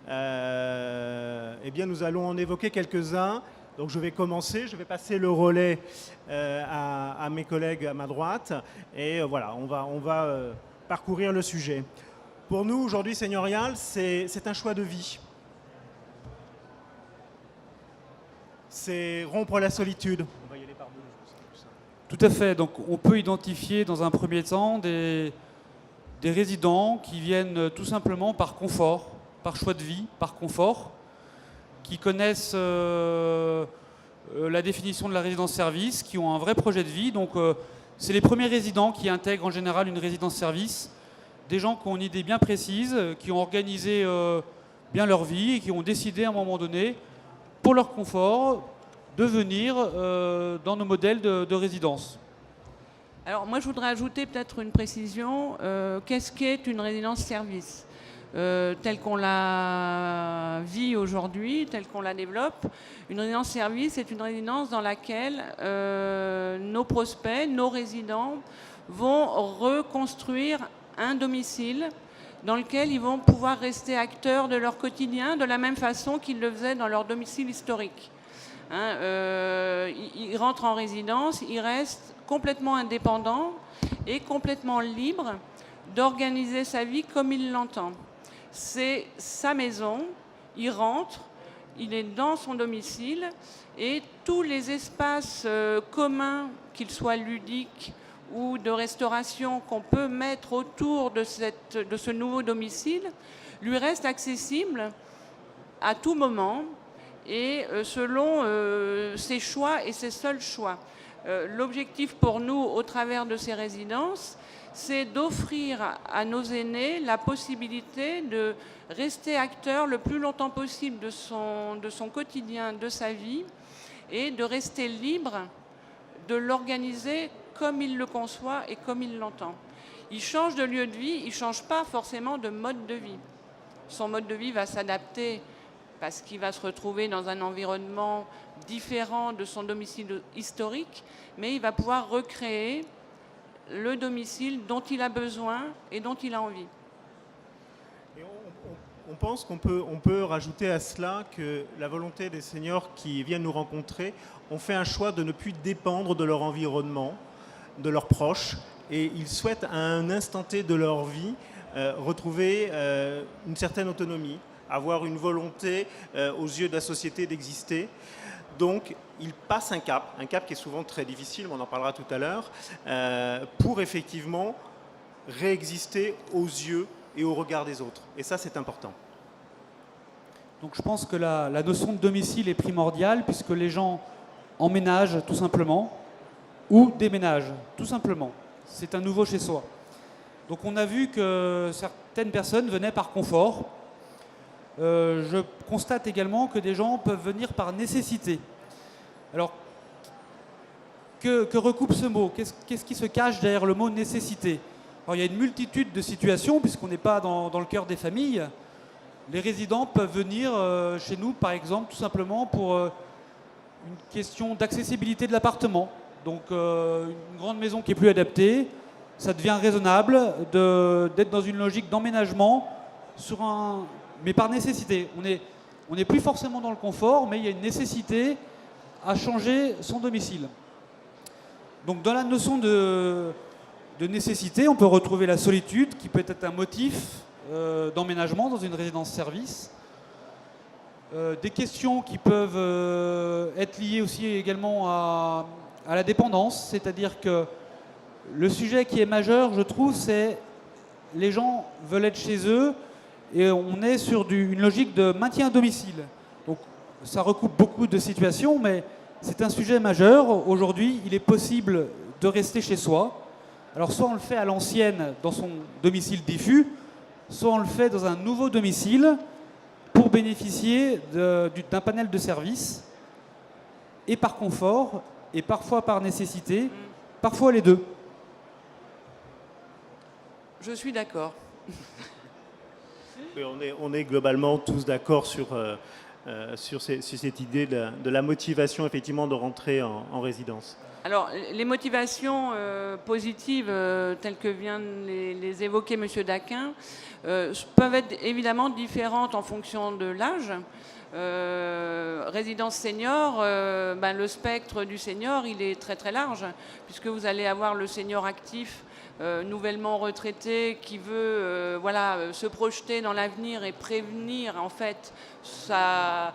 eh bien, nous allons en évoquer quelques-uns. Donc je vais commencer, je vais passer le relais à mes collègues à ma droite. Et voilà, on va parcourir le sujet. Pour nous, aujourd'hui, Seigneurial, c'est un choix de vie. C'est rompre la solitude. On va y aller par deux. Tout à fait. Donc on peut identifier dans un premier temps des résidents qui viennent tout simplement par confort, par choix de vie, par confort, qui connaissent la définition de la résidence-service, qui ont un vrai projet de vie. Donc c'est les premiers résidents qui intègrent en général une résidence-service, des gens qui ont une idée bien précise, qui ont organisé bien leur vie et qui ont décidé à un moment donné, pour leur confort, de venir dans nos modèles de résidence. Alors moi je voudrais ajouter peut-être une précision. Qu'est-ce qu'est une résidence-service telle qu'on la vit aujourd'hui, telle qu'on la développe? Une résidence-service est une résidence dans laquelle nos prospects, nos résidents vont reconstruire un domicile dans lequel ils vont pouvoir rester acteurs de leur quotidien de la même façon qu'ils le faisaient dans leur domicile historique. Ils rentrent en résidence, ils restent complètement indépendants et complètement libres d'organiser sa vie comme il l'entend. C'est sa maison, il rentre, il est dans son domicile et tous les espaces communs, qu'ils soient ludiques ou de restauration qu'on peut mettre autour de ce nouveau domicile, lui restent accessibles à tout moment et selon ses choix et ses seuls choix. L'objectif pour nous, au travers de ces résidences, c'est d'offrir à nos aînés la possibilité de rester acteurs le plus longtemps possible de son quotidien, de sa vie, et de rester libre de l'organiser comme il le conçoit et comme il l'entend. Il change de lieu de vie, il ne change pas forcément de mode de vie. Son mode de vie va s'adapter parce qu'il va se retrouver dans un environnement différent de son domicile historique, mais il va pouvoir recréer le domicile dont il a besoin et dont il a envie. Et on pense qu'on peut rajouter à cela que la volonté des seniors qui viennent nous rencontrer ont fait un choix de ne plus dépendre de leur environnement, de leurs proches, et ils souhaitent à un instant T de leur vie retrouver une certaine autonomie, avoir une volonté aux yeux de la société d'exister. Donc, ils passent un cap qui est souvent très difficile, mais on en parlera tout à l'heure, pour effectivement réexister aux yeux et au regard des autres. Et ça, c'est important. Donc je pense que la notion de domicile est primordiale puisque les gens emménagent tout simplement ou déménagent tout simplement. C'est un nouveau chez soi. Donc on a vu que certaines personnes venaient par confort. Je constate également que des gens peuvent venir par nécessité. Alors, que recoupe ce mot? Qu'est-ce qui se cache derrière le mot nécessité? Alors, il y a une multitude de situations, puisqu'on n'est pas dans le cœur des familles. Les résidents peuvent venir chez nous, par exemple, tout simplement pour une question d'accessibilité de l'appartement. Donc, une grande maison qui est plus adaptée, ça devient raisonnable d'être dans une logique d'emménagement mais par nécessité. On n'est plus forcément dans le confort, mais il y a une nécessité à changer son domicile. Donc dans la notion de nécessité, on peut retrouver la solitude qui peut être un motif d'emménagement dans une résidence-service. Des questions qui peuvent être liées aussi également à la dépendance, c'est-à-dire que le sujet qui est majeur, je trouve, c'est les gens veulent être chez eux et on est sur une logique de maintien à domicile. Donc ça recoupe beaucoup de situations, mais c'est un sujet majeur. Aujourd'hui, il est possible de rester chez soi. Alors soit on le fait à l'ancienne dans son domicile diffus, soit on le fait dans un nouveau domicile pour bénéficier d'un panel de services, et par confort, et parfois par nécessité, parfois les deux. Je suis d'accord. On est globalement tous d'accord sur cette idée de la motivation effectivement de rentrer en résidence. Alors, les motivations positives, telles que vient de les évoquer M. Daquin, peuvent être évidemment différentes en fonction de l'âge. Résidence senior, le spectre du senior, il est très très large, puisque vous allez avoir le senior actif, nouvellement retraité, qui veut se projeter dans l'avenir et prévenir en fait sa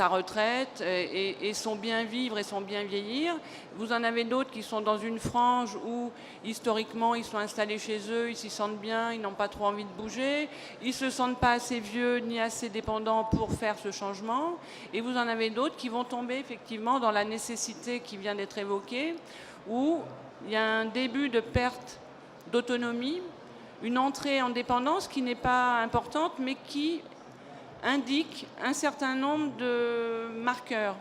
retraite et son bien vivre et son bien vieillir. Vous en avez d'autres qui sont dans une frange où historiquement ils sont installés chez eux, ils s'y sentent bien, ils n'ont pas trop envie de bouger, ils ne se sentent pas assez vieux ni assez dépendants pour faire ce changement. Et vous en avez d'autres qui vont tomber effectivement dans la nécessité qui vient d'être évoquée, où il y a un début de perte d'autonomie, une entrée en dépendance qui n'est pas importante mais qui indique un certain nombre de marqueurs.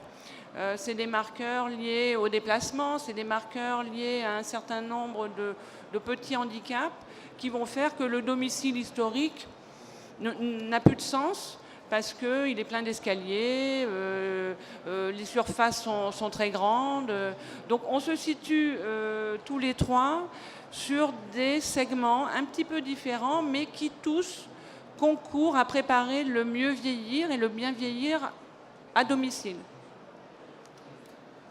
C'est des marqueurs liés au déplacement, c'est des marqueurs liés à un certain nombre de petits handicaps qui vont faire que le domicile historique n'a plus de sens parce qu'il est plein d'escaliers, les surfaces sont très grandes. Donc on se situe tous les trois sur des segments un petit peu différents mais qui tous concourt à préparer le mieux vieillir et le bien vieillir à domicile.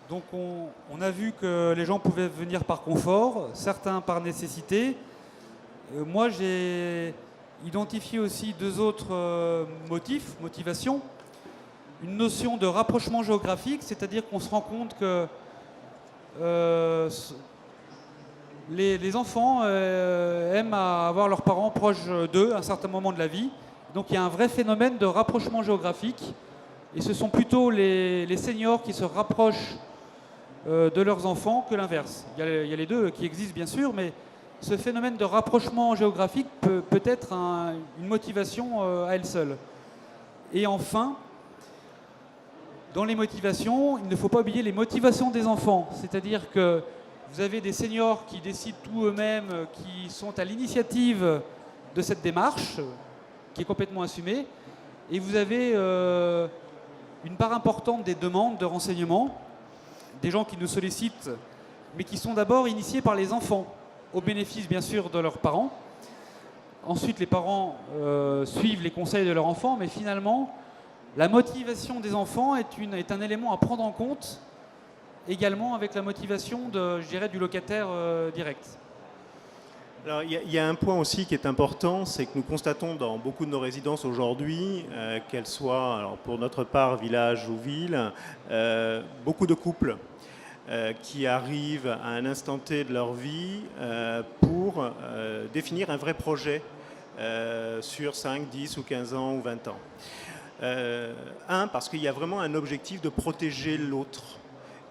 Donc on a vu que les gens pouvaient venir par confort, certains par nécessité. Moi j'ai identifié aussi deux autres motivations. Une notion de rapprochement géographique, c'est-à-dire qu'on se rend compte que les enfants aiment avoir leurs parents proches d'eux à un certain moment de la vie. Donc il y a un vrai phénomène de rapprochement géographique. Et ce sont plutôt les seniors qui se rapprochent de leurs enfants que l'inverse. Il y a les deux qui existent bien sûr, mais ce phénomène de rapprochement géographique peut être une motivation à elle seule. Et enfin, dans les motivations, il ne faut pas oublier les motivations des enfants. C'est-à-dire que vous avez des seniors qui décident tout eux-mêmes, qui sont à l'initiative de cette démarche, qui est complètement assumée. Et vous avez une part importante des demandes de renseignements, des gens qui nous sollicitent, mais qui sont d'abord initiés par les enfants, au bénéfice bien sûr de leurs parents. Ensuite, les parents suivent les conseils de leurs enfants, mais finalement, la motivation des enfants est un élément à prendre en compte également avec la motivation du locataire direct. Alors, il y a un point aussi qui est important, c'est que nous constatons dans beaucoup de nos résidences aujourd'hui, qu'elles soient, alors pour notre part, village ou ville, beaucoup de couples qui arrivent à un instant T de leur vie pour définir un vrai projet sur 5, 10 ou 15 ans ou 20 ans. Parce qu'il y a vraiment un objectif de protéger l'autre.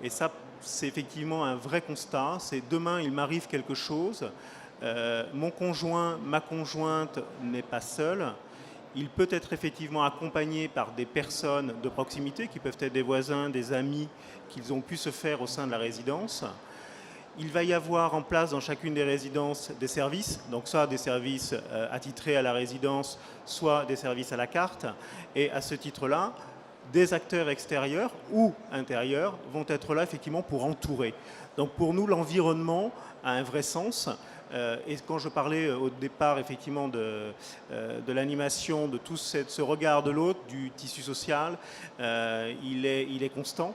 Et ça, c'est effectivement un vrai constat. C'est demain, il m'arrive quelque chose. Mon conjoint, ma conjointe n'est pas seul. Il peut être effectivement accompagné par des personnes de proximité, qui peuvent être des voisins, des amis, qu'ils ont pu se faire au sein de la résidence. Il va y avoir en place dans chacune des résidences des services, donc soit des services attitrés à la résidence, soit des services à la carte. Et à ce titre-là, des acteurs extérieurs ou intérieurs vont être là effectivement pour entourer. Donc pour nous, l'environnement a un vrai sens. Et quand je parlais au départ effectivement de l'animation, de tout ce regard de l'autre, du tissu social, il est constant.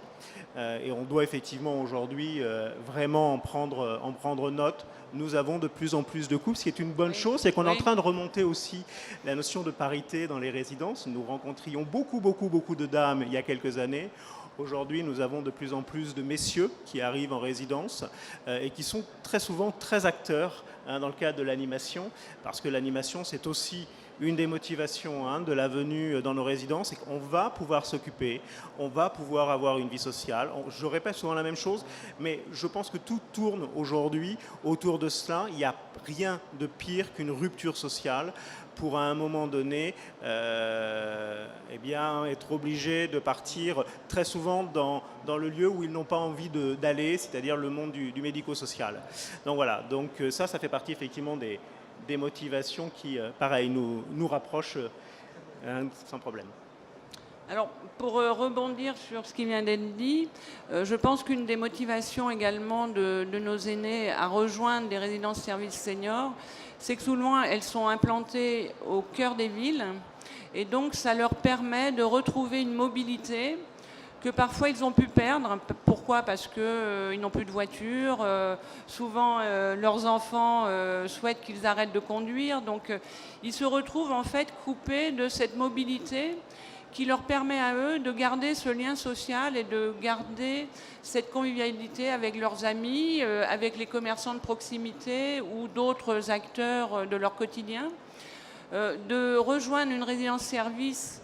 Et on doit effectivement aujourd'hui vraiment en prendre note. Nous avons de plus en plus de couples, ce qui est une bonne chose, c'est qu'on est en train de remonter aussi la notion de parité dans les résidences. Nous rencontrions beaucoup de dames il y a quelques années. Aujourd'hui, nous avons de plus en plus de messieurs qui arrivent en résidence et qui sont très souvent très acteurs dans le cadre de l'animation, parce que l'animation, c'est aussi une des motivations de la venue dans nos résidences, c'est qu'on va pouvoir s'occuper, on va pouvoir avoir une vie sociale. Je répète souvent la même chose, mais je pense que tout tourne aujourd'hui autour de cela. Il n'y a rien de pire qu'une rupture sociale pour à un moment donné être obligé de partir très souvent dans le lieu où ils n'ont pas envie d'aller, c'est-à-dire le monde du médico-social. Donc voilà, donc ça fait partie effectivement des motivations qui, pareil, nous rapprochent sans problème. Alors, pour rebondir sur ce qui vient d'être dit, je pense qu'une des motivations également de nos aînés à rejoindre les résidences services seniors, c'est que souvent elles sont implantées au cœur des villes et donc ça leur permet de retrouver une mobilité que parfois ils ont pu perdre. Pourquoi? Parce qu'ils n'ont plus de voiture. Souvent, leurs enfants souhaitent qu'ils arrêtent de conduire. Donc, ils se retrouvent en fait coupés de cette mobilité qui leur permet à eux de garder ce lien social et de garder cette convivialité avec leurs amis, avec les commerçants de proximité ou d'autres acteurs de leur quotidien. De rejoindre une résidence-service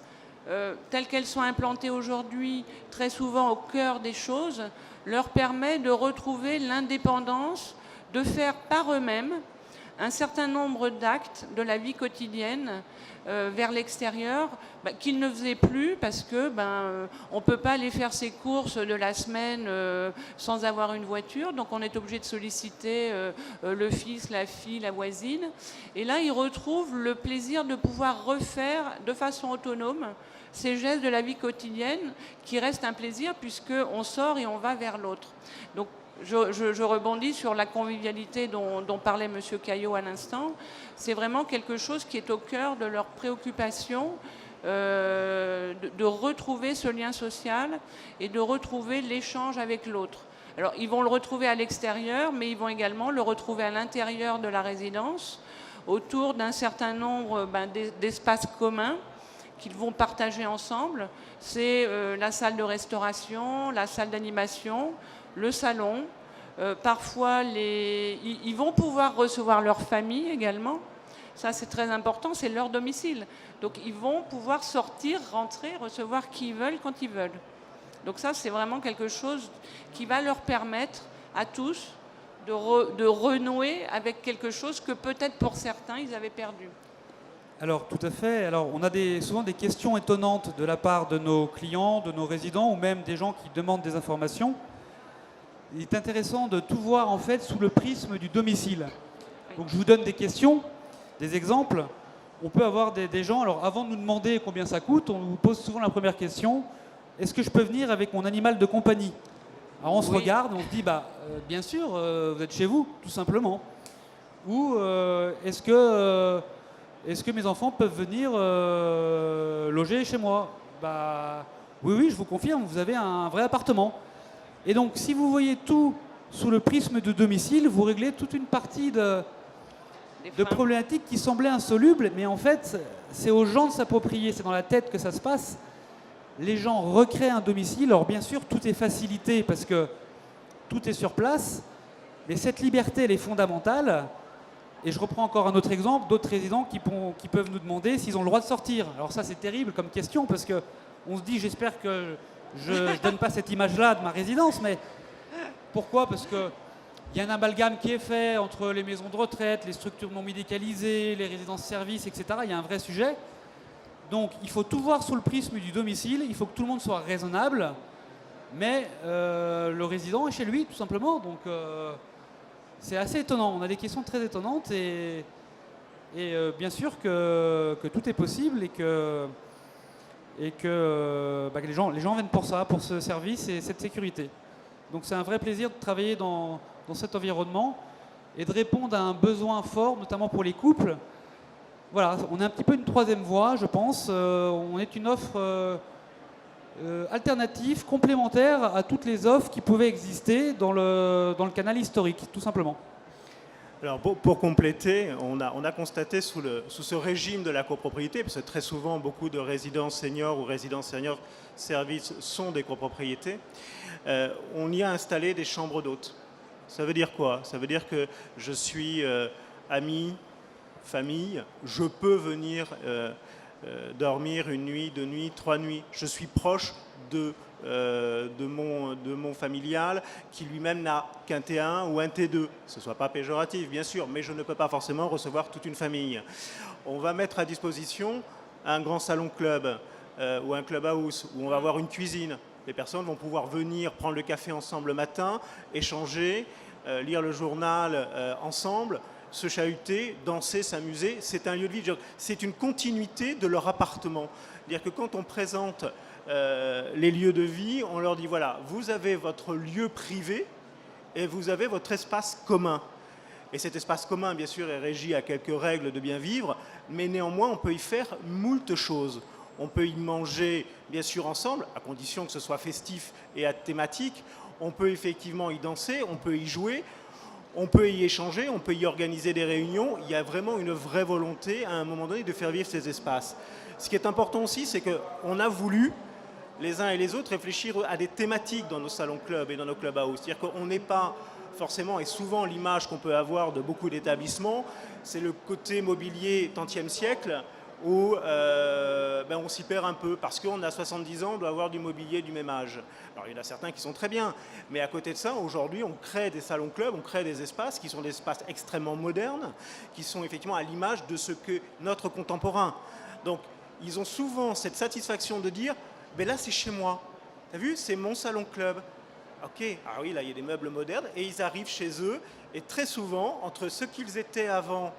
telles qu'elles sont implantées aujourd'hui, très souvent au cœur des choses, leur permet de retrouver l'indépendance, de faire par eux-mêmes un certain nombre d'actes de la vie quotidienne vers l'extérieur qu'ils ne faisaient plus parce que on ne peut pas aller faire ses courses de la semaine sans avoir une voiture, donc on est obligé de solliciter le fils, la fille, la voisine. Et là, ils retrouvent le plaisir de pouvoir refaire de façon autonome ces gestes de la vie quotidienne qui restent un plaisir puisqu'on sort et on va vers l'autre. Donc, je rebondis sur la convivialité dont parlait M. Caillot à l'instant. C'est vraiment quelque chose qui est au cœur de leurs préoccupations, de retrouver ce lien social et de retrouver l'échange avec l'autre. Alors, ils vont le retrouver à l'extérieur, mais ils vont également le retrouver à l'intérieur de la résidence, autour d'un certain nombre d'espaces communs qu'ils vont partager ensemble. C'est la salle de restauration, la salle d'animation, le salon. Parfois, ils vont pouvoir recevoir leur famille également. Ça, c'est très important, c'est leur domicile. Donc, ils vont pouvoir sortir, rentrer, recevoir qui ils veulent, quand ils veulent. Donc ça, c'est vraiment quelque chose qui va leur permettre à tous de renouer avec quelque chose que peut-être pour certains, ils avaient perdu. Alors, tout à fait. Alors, on a souvent des questions étonnantes de la part de nos clients, de nos résidents ou même des gens qui demandent des informations. Il est intéressant de tout voir en fait sous le prisme du domicile. Donc, je vous donne des questions, des exemples. On peut avoir des gens, alors avant de nous demander combien ça coûte, on vous pose souvent la première question: est-ce que je peux venir avec mon animal de compagnie? Alors on se regarde, on se dit bien sûr, vous êtes chez vous, tout simplement. Ou est-ce que mes enfants peuvent venir loger chez moi? Oui, je vous confirme, vous avez un vrai appartement. Et donc, si vous voyez tout sous le prisme du domicile, vous réglez toute une partie de problématiques qui semblaient insolubles, mais en fait, c'est aux gens de s'approprier, c'est dans la tête que ça se passe. Les gens recréent un domicile, alors bien sûr, tout est facilité parce que tout est sur place, mais cette liberté, elle est fondamentale. Et je reprends encore un autre exemple, d'autres résidents qui peuvent nous demander s'ils ont le droit de sortir. Alors ça, c'est terrible comme question, parce qu'on se dit, j'espère que je ne donne pas cette image-là de ma résidence, mais pourquoi? Parce qu'il y a un amalgame qui est fait entre les maisons de retraite, les structures non médicalisées, les résidences-services, etc. Il y a un vrai sujet. Donc, il faut tout voir sous le prisme du domicile, il faut que tout le monde soit raisonnable, mais le résident est chez lui, tout simplement. Donc, c'est assez étonnant. On a des questions très étonnantes et bien sûr que tout est possible et que les gens viennent pour ça, pour ce service et cette sécurité. Donc c'est un vrai plaisir de travailler dans cet environnement et de répondre à un besoin fort, notamment pour les couples. Voilà, on est un petit peu une troisième voie, je pense. On est une offre alternative, complémentaire à toutes les offres qui pouvaient exister dans le canal historique, tout simplement. Alors pour compléter, on a constaté sous ce régime de la copropriété, parce que très souvent beaucoup de résidences seniors ou résidences seniors services sont des copropriétés, on y a installé des chambres d'hôtes. Ça veut dire quoi? Ça veut dire que je suis ami, famille, je peux venir dormir une nuit, 2 nuits, 3 nuits. Je suis proche de mon familial qui lui-même n'a qu'un T1 ou un T2. Ce ne soit pas péjoratif, bien sûr, mais je ne peux pas forcément recevoir toute une famille. On va mettre à disposition un grand salon-club ou un clubhouse où on va avoir une cuisine. Les personnes vont pouvoir venir prendre le café ensemble le matin, échanger, lire le journal ensemble, se chahuter, danser, s'amuser. C'est un lieu de vie. C'est une continuité de leur appartement. C'est-à-dire que quand on présente les lieux de vie, on leur dit voilà, vous avez votre lieu privé et vous avez votre espace commun. Et cet espace commun, bien sûr, est régi à quelques règles de bien vivre, mais néanmoins, on peut y faire moult choses. On peut y manger, bien sûr, ensemble, à condition que ce soit festif et à thématique. On peut effectivement y danser, on peut y jouer, on peut y échanger, on peut y organiser des réunions. Il y a vraiment une vraie volonté, à un moment donné, de faire vivre ces espaces. Ce qui est important aussi, c'est qu'on a voulu, les uns et les autres, réfléchir à des thématiques dans nos salons clubs et dans nos clubhouse. C'est-à-dire qu'on n'est pas forcément, et souvent l'image qu'on peut avoir de beaucoup d'établissements, c'est le côté mobilier 30e siècle, où on s'y perd un peu, parce qu'on a 70 ans, on doit avoir du mobilier du même âge. Alors il y en a certains qui sont très bien, mais à côté de ça, aujourd'hui, on crée des salons-clubs, on crée des espaces qui sont des espaces extrêmement modernes, qui sont effectivement à l'image de ce que notre contemporain. Donc ils ont souvent cette satisfaction de dire, ben là c'est chez moi, t'as vu, c'est mon salon-club. Ok, ah oui, là il y a des meubles modernes, et ils arrivent chez eux, et très souvent, entre ce qu'ils étaient avant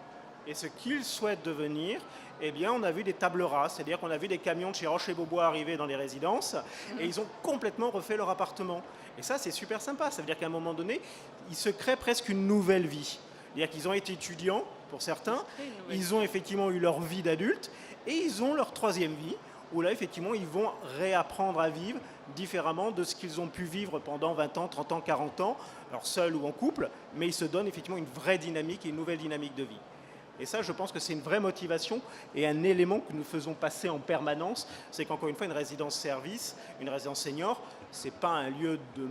et ce qu'ils souhaitent devenir, eh bien, on a vu des tables rases, c'est-à-dire qu'on a vu des camions de chez Roche et Beaubois arriver dans les résidences, et ils ont complètement refait leur appartement. Et ça, c'est super sympa, ça veut dire qu'à un moment donné, ils se créent presque une nouvelle vie. C'est-à-dire qu'ils ont été étudiants, pour certains, ils ont effectivement eu leur vie d'adulte, et ils ont leur troisième vie, où là, effectivement, ils vont réapprendre à vivre différemment de ce qu'ils ont pu vivre pendant 20 ans, 30 ans, 40 ans, alors seuls ou en couple, mais ils se donnent effectivement une vraie dynamique et une nouvelle dynamique de vie. Et ça, je pense que c'est une vraie motivation et un élément que nous faisons passer en permanence, c'est qu'encore une fois, une résidence service, une résidence senior, c'est pas un lieu de...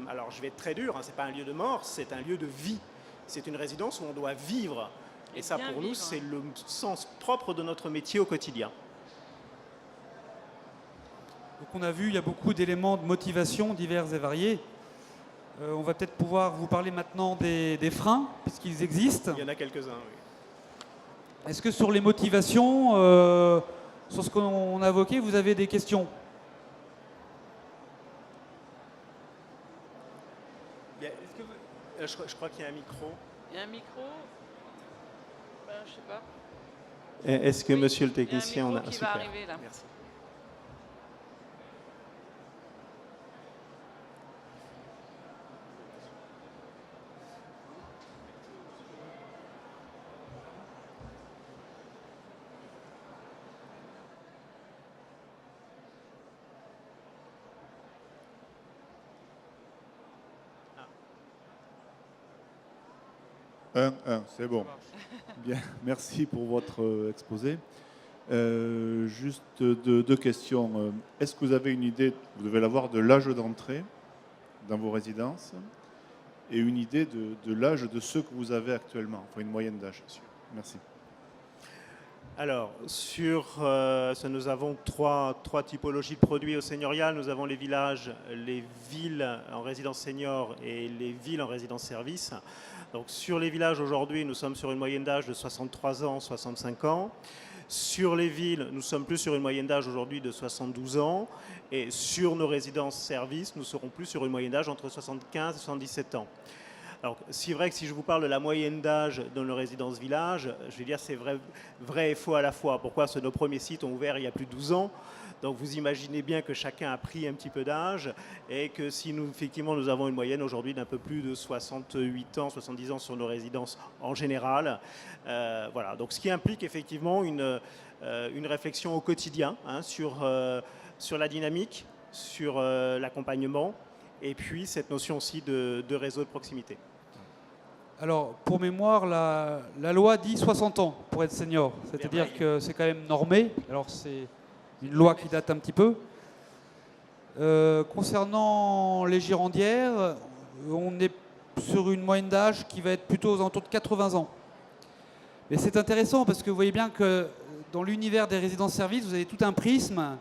Alors, je vais être très dur, hein, c'est pas un lieu de mort, c'est un lieu de vie. C'est une résidence où on doit vivre. Et ça, pour nous, c'est le sens propre de notre métier au quotidien. Donc on a vu, il y a beaucoup d'éléments de motivation divers et variés. On va peut-être pouvoir vous parler maintenant des freins, puisqu'ils existent. Il y en a quelques-uns, oui. Est-ce que sur les motivations, sur ce qu'on a évoqué, vous avez des questions? Je crois qu'il y a un micro. Il y a un micro. Je sais pas. Est-ce que monsieur le technicien... Il y a un micro qui va arriver là. Merci. C'est bon. Bien, merci pour votre exposé. Juste deux questions. Est-ce que vous avez une idée, vous devez l'avoir, de l'âge d'entrée dans vos résidences et une idée de l'âge de ceux que vous avez actuellement, enfin une moyenne d'âge. Merci. Alors, nous avons trois typologies de produits au seigneurial. Nous avons les villages, les villes en résidence senior et les villes en résidence service. Donc, sur les villages, aujourd'hui, nous sommes sur une moyenne d'âge de 63 ans, 65 ans. Sur les villes, nous sommes plus sur une moyenne d'âge aujourd'hui de 72 ans. Et sur nos résidences services, nous serons plus sur une moyenne d'âge entre 75 et 77 ans. Alors, c'est vrai que si je vous parle de la moyenne d'âge dans nos résidences villages, je vais dire c'est vrai et faux à la fois. Pourquoi? Parce que nos premiers sites ont ouvert il y a plus de 12 ans. Donc, vous imaginez bien que chacun a pris un petit peu d'âge et que si nous, effectivement, nous avons une moyenne aujourd'hui d'un peu plus de 68 ans, 70 ans sur nos résidences en général. Voilà. Donc, ce qui implique effectivement une réflexion au quotidien hein, sur la dynamique, sur l'accompagnement et puis cette notion aussi de réseau de proximité. Alors, pour mémoire, la loi dit 60 ans pour être senior. C'est-à-dire que c'est quand même normé. Alors, c'est une loi qui date un petit peu. Concernant les girondières, on est sur une moyenne d'âge qui va être plutôt aux alentours de 80 ans. Mais c'est intéressant parce que vous voyez bien que dans l'univers des résidences-services, vous avez tout un prisme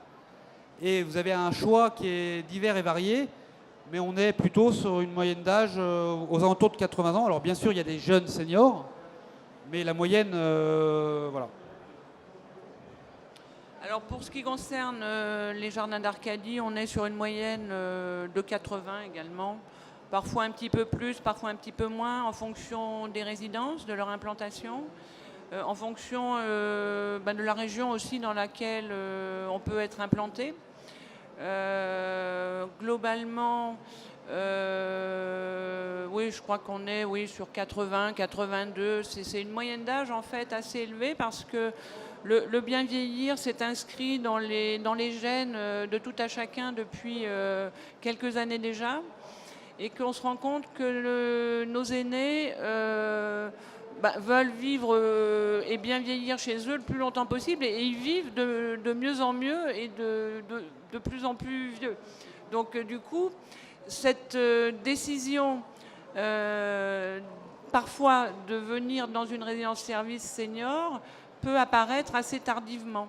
et vous avez un choix qui est divers et varié. Mais on est plutôt sur une moyenne d'âge aux alentours de 80 ans. Alors bien sûr, il y a des jeunes seniors, mais la moyenne, voilà. Alors pour ce qui concerne les jardins d'Arcadie, on est sur une moyenne de 80 également. Parfois un petit peu plus, parfois un petit peu moins, en fonction des résidences, de leur implantation, en fonction de la région aussi dans laquelle on peut être implanté. Globalement, oui, je crois qu'on est sur 80, 82. C'est une moyenne d'âge en fait assez élevée parce que le bien vieillir s'est inscrit dans les gènes de tout à chacun depuis quelques années déjà, et qu'on se rend compte que nos aînés veulent vivre et bien vieillir chez eux le plus longtemps possible, et ils vivent de mieux en mieux et de plus en plus vieux. Donc du coup, cette décision parfois de venir dans une résidence-service senior peut apparaître assez tardivement.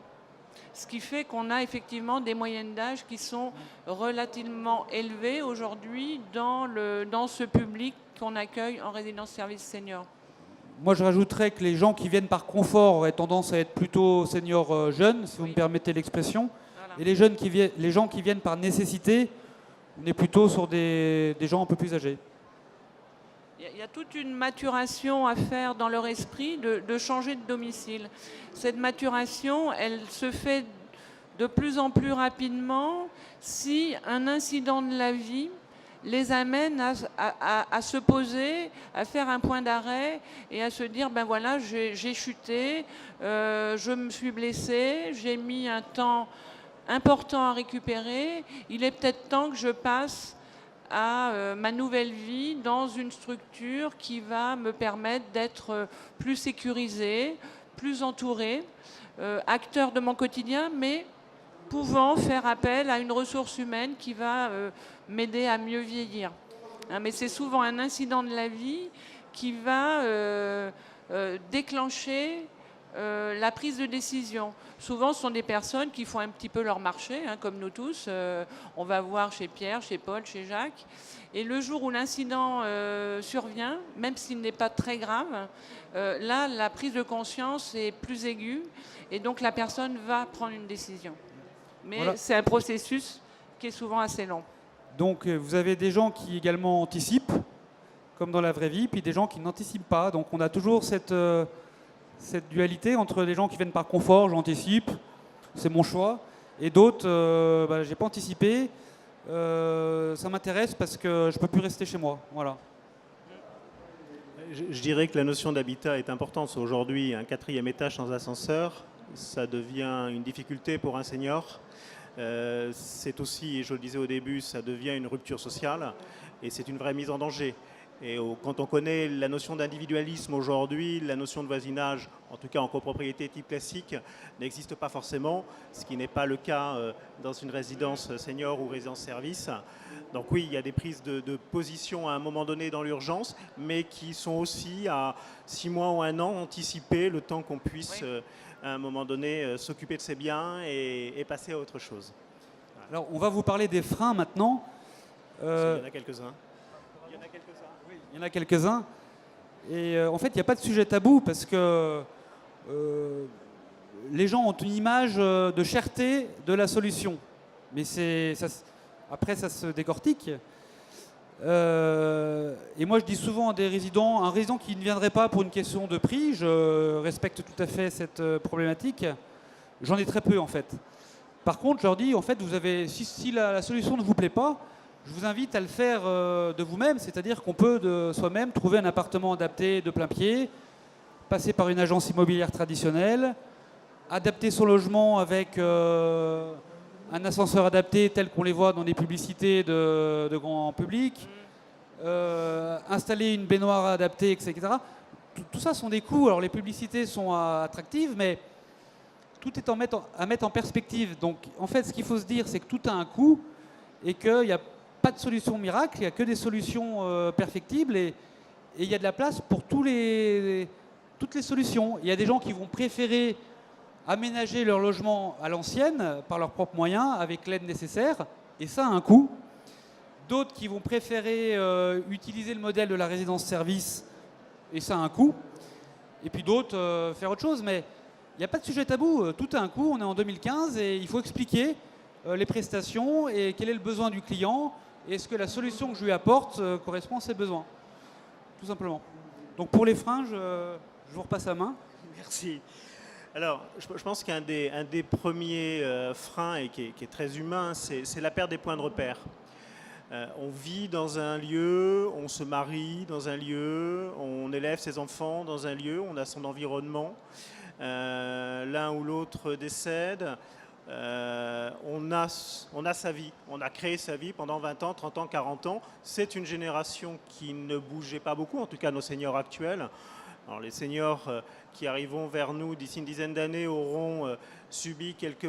Ce qui fait qu'on a effectivement des moyennes d'âge qui sont relativement élevées aujourd'hui dans ce public qu'on accueille en résidence-service senior. Moi, je rajouterais que les gens qui viennent par confort auraient tendance à être plutôt seniors jeunes, si vous me permettez l'expression. Voilà. Et les gens qui viennent par nécessité, on est plutôt sur des gens un peu plus âgés. Il y a toute une maturation à faire dans leur esprit de changer de domicile. Cette maturation, elle se fait de plus en plus rapidement si un incident de la vie les amène à se poser, à faire un point d'arrêt et à se dire, ben voilà, j'ai chuté, je me suis blessé, j'ai mis un temps important à récupérer, il est peut-être temps que je passe à ma nouvelle vie dans une structure qui va me permettre d'être plus sécurisée, plus entourée, acteur de mon quotidien, mais pouvant faire appel à une ressource humaine qui va m'aider à mieux vieillir. Mais c'est souvent un incident de la vie qui va déclencher la prise de décision. Souvent, ce sont des personnes qui font un petit peu leur marché, comme nous tous. On va voir chez Pierre, chez Paul, chez Jacques. Et le jour où l'incident survient, même s'il n'est pas très grave, là, la prise de conscience est plus aiguë. Et donc, la personne va prendre une décision. Mais voilà. C'est un processus qui est souvent assez long. Donc, vous avez des gens qui également anticipent, comme dans la vraie vie, puis des gens qui n'anticipent pas. Donc, on a toujours cette dualité entre les gens qui viennent par confort, j'anticipe, c'est mon choix, et d'autres, j'ai pas anticipé, ça m'intéresse parce que je peux plus rester chez moi. Voilà. Je dirais que la notion d'habitat est importante. Aujourd'hui, un 4e étage sans ascenseur, ça devient une difficulté pour un senior. C'est aussi, et je le disais au début, ça devient une rupture sociale et c'est une vraie mise en danger. Et quand on connaît la notion d'individualisme aujourd'hui, la notion de voisinage, en tout cas en copropriété type classique, n'existe pas forcément, ce qui n'est pas le cas dans une résidence senior ou résidence service. Donc oui, il y a des prises de position à un moment donné dans l'urgence, mais qui sont aussi à 6 mois ou 1 an anticipées, le temps qu'on puisse à un moment donné s'occuper de ses biens et passer à autre chose. Voilà. Alors on va vous parler des freins maintenant. Il y en a quelques-uns. Il y en a quelques-uns. Et en fait, il n'y a pas de sujet tabou parce que les gens ont une image de cherté de la solution. Mais après, ça se décortique. Et moi, je dis souvent à des résidents, un résident qui ne viendrait pas pour une question de prix, je respecte tout à fait cette problématique, j'en ai très peu en fait. Par contre, je leur dis, en fait, si la solution ne vous plaît pas, je vous invite à le faire de vous-même, c'est-à-dire qu'on peut de soi-même trouver un appartement adapté de plein pied, passer par une agence immobilière traditionnelle, adapter son logement avec un ascenseur adapté tel qu'on les voit dans les publicités de grand public, installer une baignoire adaptée, etc. Tout ça sont des coûts. Alors les publicités sont attractives, mais tout est à mettre en perspective. Donc en fait, ce qu'il faut se dire, c'est que tout a un coût et qu'il n'y a pas de solution miracle, il n'y a que des solutions perfectibles et il y a de la place pour toutes les solutions. Il y a des gens qui vont préférer aménager leur logement à l'ancienne par leurs propres moyens avec l'aide nécessaire et ça a un coût. D'autres qui vont préférer utiliser le modèle de la résidence-service et ça a un coût. Et puis d'autres faire autre chose. Mais il n'y a pas de sujet tabou, tout a un coût, on est en 2015 et il faut expliquer les prestations et quel est le besoin du client. Et est-ce que la solution que je lui apporte correspond à ses besoins? Tout simplement. Donc pour les freins, je vous repasse la main. Merci. Alors, je pense qu'un des premiers freins, et qui est très humain, c'est la perte des points de repère. On vit dans un lieu, on se marie dans un lieu, on élève ses enfants dans un lieu, on a son environnement. L'un ou l'autre décède. On a sa vie, on a créé sa vie pendant 20 ans, 30 ans, 40 ans. C'est une génération qui ne bougeait pas beaucoup, en tout cas nos seniors actuels. Alors, les seniors qui arriveront vers nous d'ici une dizaine d'années auront subi quelques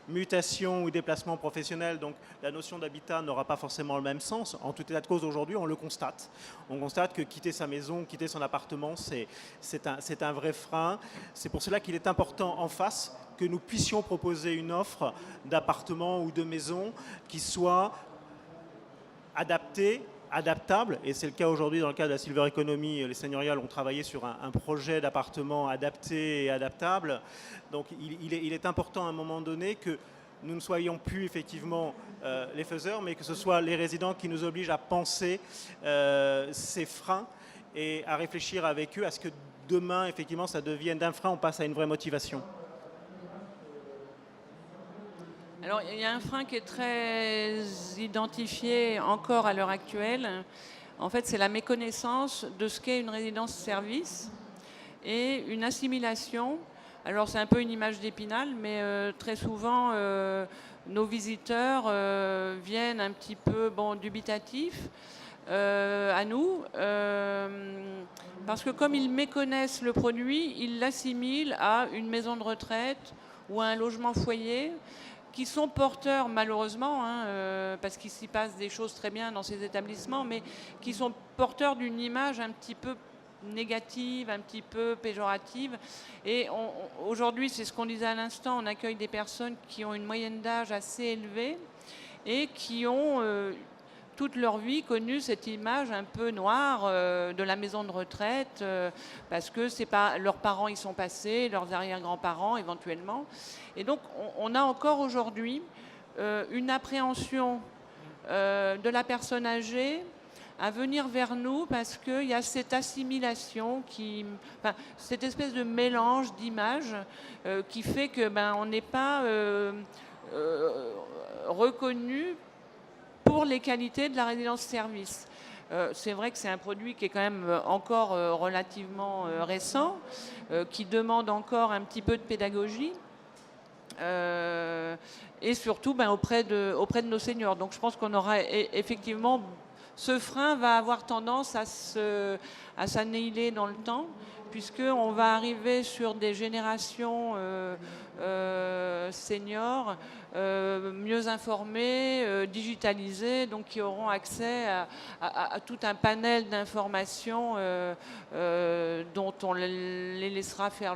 mutations ou déplacements professionnels, donc la notion d'habitat n'aura pas forcément le même sens. En tout état de cause, aujourd'hui, on le constate. On constate que quitter sa maison, quitter son appartement, c'est un vrai frein. C'est pour cela qu'il est important en face que nous puissions proposer une offre d'appartement ou de maison qui soit adaptable, et c'est le cas aujourd'hui dans le cas de la Silver Economy. Les seigneuriales ont travaillé sur un projet d'appartement adapté et adaptable. Donc il est important à un moment donné que nous ne soyons plus effectivement les faiseurs, mais que ce soit les résidents qui nous obligent à penser ces freins et à réfléchir avec eux à ce que demain, effectivement, ça devienne d'un frein, on passe à une vraie motivation. Alors, il y a un frein qui est très identifié encore à l'heure actuelle. En fait, c'est la méconnaissance de ce qu'est une résidence-service et une assimilation. Alors, c'est un peu une image d'Épinal, mais très souvent, nos visiteurs viennent un petit peu dubitatifs à nous, parce que comme ils méconnaissent le produit, ils l'assimilent à une maison de retraite ou à un logement foyer, qui sont porteurs, malheureusement, parce qu'il s'y passe des choses très bien dans ces établissements, mais qui sont porteurs d'une image un petit peu négative, un petit peu péjorative. Et aujourd'hui, c'est ce qu'on disait à l'instant, on accueille des personnes qui ont une moyenne d'âge assez élevée et qui ont toute leur vie connu cette image un peu noire de la maison de retraite, parce que c'est pas, leurs parents y sont passés, leurs arrière-grands-parents éventuellement. Et donc on a encore aujourd'hui une appréhension de la personne âgée à venir vers nous, parce qu'il y a cette assimilation, cette espèce de mélange d'images qui fait que on n'est pas reconnu pour les qualités de la résidence-service. C'est vrai que c'est un produit qui est quand même encore relativement récent, qui demande encore un petit peu de pédagogie, et surtout auprès de nos seniors. Donc je pense qu'on aura effectivement, ce frein va avoir tendance à s'annihiler dans le temps, puisqu'on va arriver sur des générations seniors mieux informées, digitalisées, donc qui auront accès à tout un panel d'informations dont on les laissera faire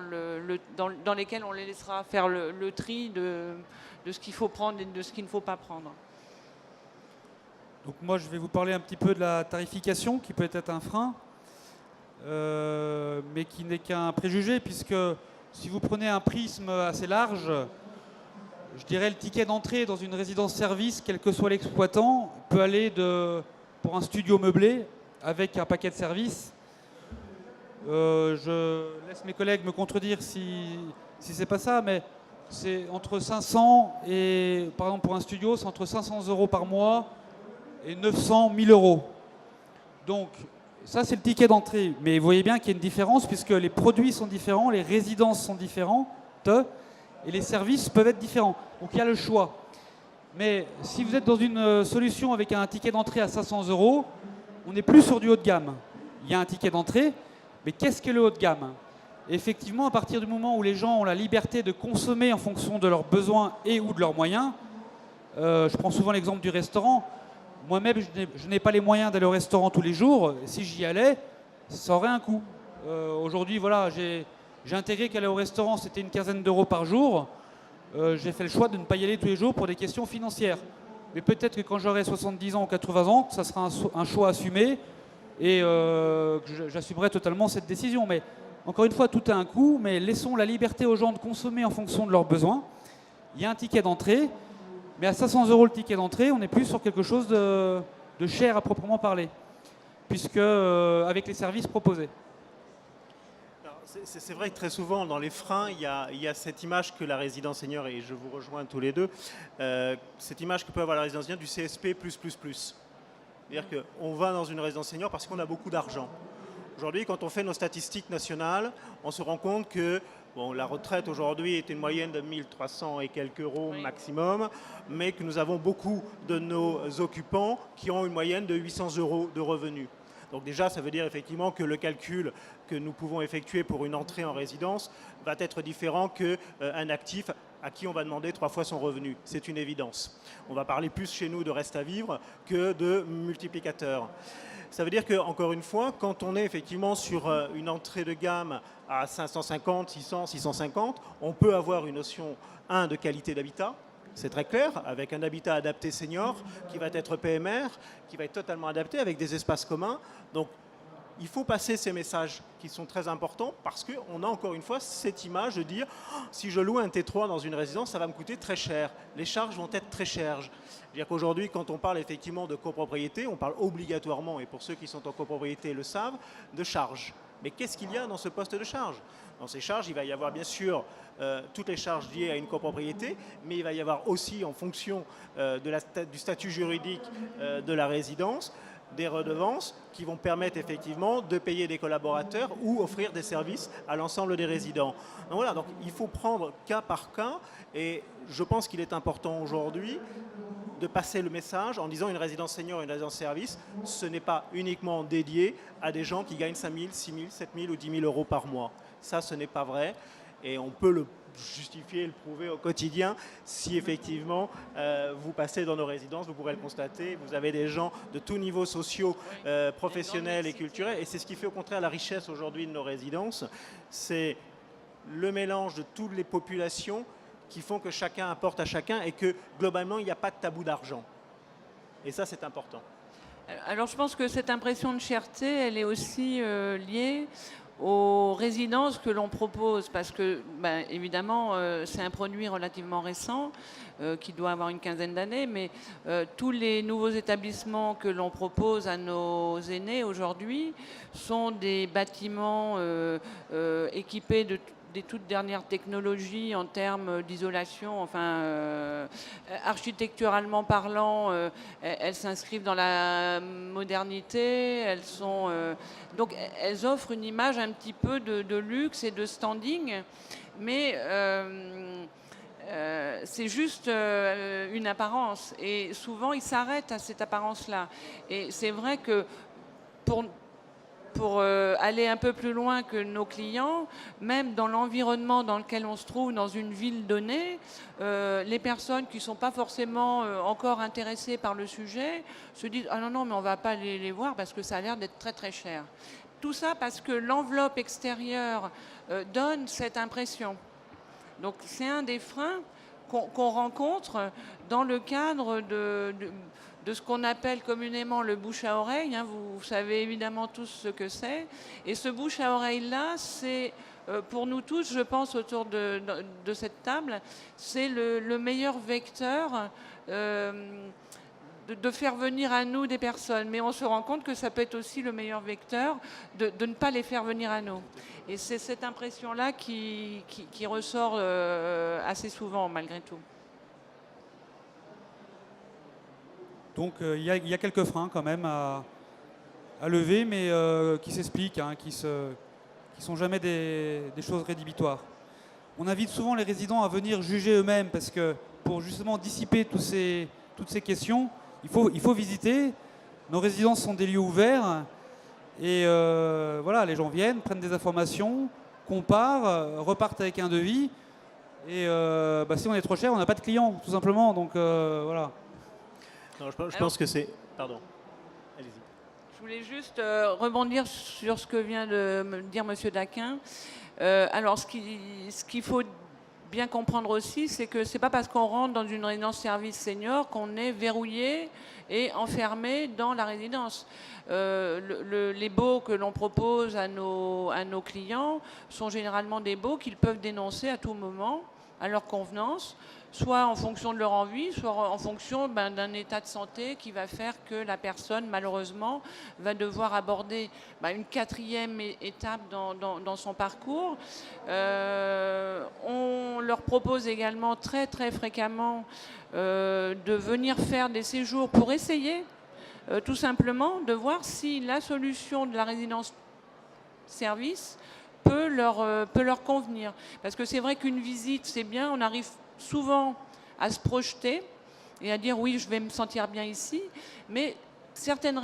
dans lesquelles on les laissera faire le tri de ce qu'il faut prendre et de ce qu'il ne faut pas prendre. Donc moi, je vais vous parler un petit peu de la tarification, qui peut être un frein, mais qui n'est qu'un préjugé, puisque si vous prenez un prisme assez large, je dirais le ticket d'entrée dans une résidence-service, quel que soit l'exploitant, peut aller pour un studio meublé avec un paquet de services. Je laisse mes collègues me contredire si c'est pas ça, mais c'est entre 500 et, par exemple pour un studio, c'est entre 500 € par mois et 900 000 €. Donc ça, c'est le ticket d'entrée. Mais vous voyez bien qu'il y a une différence, puisque les produits sont différents, les résidences sont différentes, et les services peuvent être différents. Donc il y a le choix. Mais si vous êtes dans une solution avec un ticket d'entrée à 500 €, on n'est plus sur du haut de gamme. Il y a un ticket d'entrée, mais qu'est-ce que le haut de gamme? Et effectivement, à partir du moment où les gens ont la liberté de consommer en fonction de leurs besoins et ou de leurs moyens, je prends souvent l'exemple du restaurant. Moi-même, je n'ai pas les moyens d'aller au restaurant tous les jours. Si j'y allais, ça aurait un coût. Aujourd'hui, voilà, j'ai intégré qu'aller au restaurant, c'était une quinzaine d'euros par jour. J'ai fait le choix de ne pas y aller tous les jours pour des questions financières. Mais peut-être que quand j'aurai 70 ans ou 80 ans, ça sera un choix assumé et que j'assumerai totalement cette décision. Mais encore une fois, tout a un coût, mais laissons la liberté aux gens de consommer en fonction de leurs besoins. Il y a un ticket d'entrée. Mais à 500 € le ticket d'entrée, on n'est plus sur quelque chose de cher à proprement parler, puisque avec les services proposés. Alors, C'est vrai que très souvent, dans les freins, il y a cette image que la résidence senior, et je vous rejoins tous les deux, cette image que peut avoir la résidence senior du CSP++. C'est-à-dire qu'on va dans une résidence senior parce qu'on a beaucoup d'argent. Aujourd'hui, quand on fait nos statistiques nationales, on se rend compte que bon, la retraite aujourd'hui est une moyenne de 1300 et quelques euros maximum, mais que nous avons beaucoup de nos occupants qui ont une moyenne de 800 euros de revenus. Donc déjà, ça veut dire effectivement que le calcul que nous pouvons effectuer pour une entrée en résidence va être différent qu'un actif à qui on va demander 3 fois son revenu. C'est une évidence. On va parler plus chez nous de reste à vivre que de multiplicateur. Ça veut dire que, encore une fois, quand on est effectivement sur une entrée de gamme à 550, 600, 650, on peut avoir une notion, de qualité d'habitat. C'est très clair, avec un habitat adapté senior qui va être PMR, qui va être totalement adapté avec des espaces communs. Donc, il faut passer ces messages qui sont très importants parce qu'on a encore une fois cette image de dire si je loue un T3 dans une résidence, ça va me coûter très cher. Les charges vont être très chères. C'est-à-dire qu'aujourd'hui, quand on parle effectivement de copropriété, on parle obligatoirement, et pour ceux qui sont en copropriété le savent, de charges. Mais qu'est-ce qu'il y a dans ce poste de charge? Dans ces charges, il va y avoir bien sûr toutes les charges liées à une copropriété, mais il va y avoir aussi, en fonction du statut juridique de la résidence, des redevances qui vont permettre effectivement de payer des collaborateurs ou offrir des services à l'ensemble des résidents. Donc voilà, donc il faut prendre cas par cas, et je pense qu'il est important aujourd'hui de passer le message en disant une résidence senior, une résidence service, ce n'est pas uniquement dédié à des gens qui gagnent 5 000, 6 000, 7 000 ou 10 000 euros par mois. Ça, ce n'est pas vrai, et on peut le justifier et le prouver au quotidien. Si effectivement vous passez dans nos résidences, vous pourrez le constater, vous avez des gens de tous niveaux sociaux, professionnels et culturels, et c'est ce qui fait au contraire la richesse aujourd'hui de nos résidences, c'est le mélange de toutes les populations qui font que chacun apporte à chacun et que globalement il n'y a pas de tabou d'argent. Et ça, c'est important. Alors je pense que cette impression de cherté, elle est aussi liée aux résidences que l'on propose, parce que, ben, évidemment, c'est un produit relativement récent, qui doit avoir une quinzaine d'années, mais tous les nouveaux établissements que l'on propose à nos aînés aujourd'hui sont des bâtiments équipés des toutes dernières technologies en termes d'isolation, enfin, architecturalement parlant, elles s'inscrivent dans la modernité, donc elles offrent une image un petit peu de luxe et de standing, mais c'est juste une apparence, et souvent ils s'arrêtent à cette apparence-là. Et c'est vrai que pour aller un peu plus loin que nos clients, même dans l'environnement dans lequel on se trouve, dans une ville donnée, les personnes qui ne sont pas forcément encore intéressées par le sujet se disent « Ah non, non, mais on ne va pas les voir parce que ça a l'air d'être très très cher ». Tout ça parce que l'enveloppe extérieure donne cette impression. Donc c'est un des freins qu'on rencontre dans le cadre de ce qu'on appelle communément le bouche à oreille. Hein, vous savez évidemment tous ce que c'est. Et ce bouche à oreille-là, c'est pour nous tous, je pense, autour de cette table, c'est le meilleur vecteur de faire venir à nous des personnes. Mais on se rend compte que ça peut être aussi le meilleur vecteur de ne pas les faire venir à nous. Et c'est cette impression-là qui ressort assez souvent, malgré tout. Donc il y a quelques freins quand même à lever, mais qui s'expliquent, hein, qui sont jamais des choses rédhibitoires. On invite souvent les résidents à venir juger eux-mêmes, parce que pour justement dissiper toutes ces questions, il faut visiter. Nos résidences sont des lieux ouverts, et voilà, les gens viennent, prennent des informations, comparent, repartent avec un devis, et si on est trop cher, on n'a pas de clients, tout simplement. Donc voilà. Non, je pense que c'est... Pardon. Allez-y. Je voulais juste rebondir sur ce que vient de me dire M. Daquin. Alors, ce qu'il faut bien comprendre aussi, c'est que ce n'est pas parce qu'on rentre dans une résidence service senior qu'on est verrouillé et enfermé dans la résidence. Les baux que l'on propose à nos clients sont généralement des baux qu'ils peuvent dénoncer à tout moment, à leur convenance, soit en fonction de leur envie, soit en fonction d'un état de santé qui va faire que la personne, malheureusement, va devoir aborder une quatrième étape dans son parcours. On leur propose également très très fréquemment de venir faire des séjours pour essayer tout simplement de voir si la solution de la résidence service peut leur convenir. Parce que c'est vrai qu'une visite, c'est bien, on arrive souvent à se projeter et à dire oui, je vais me sentir bien ici, mais certaines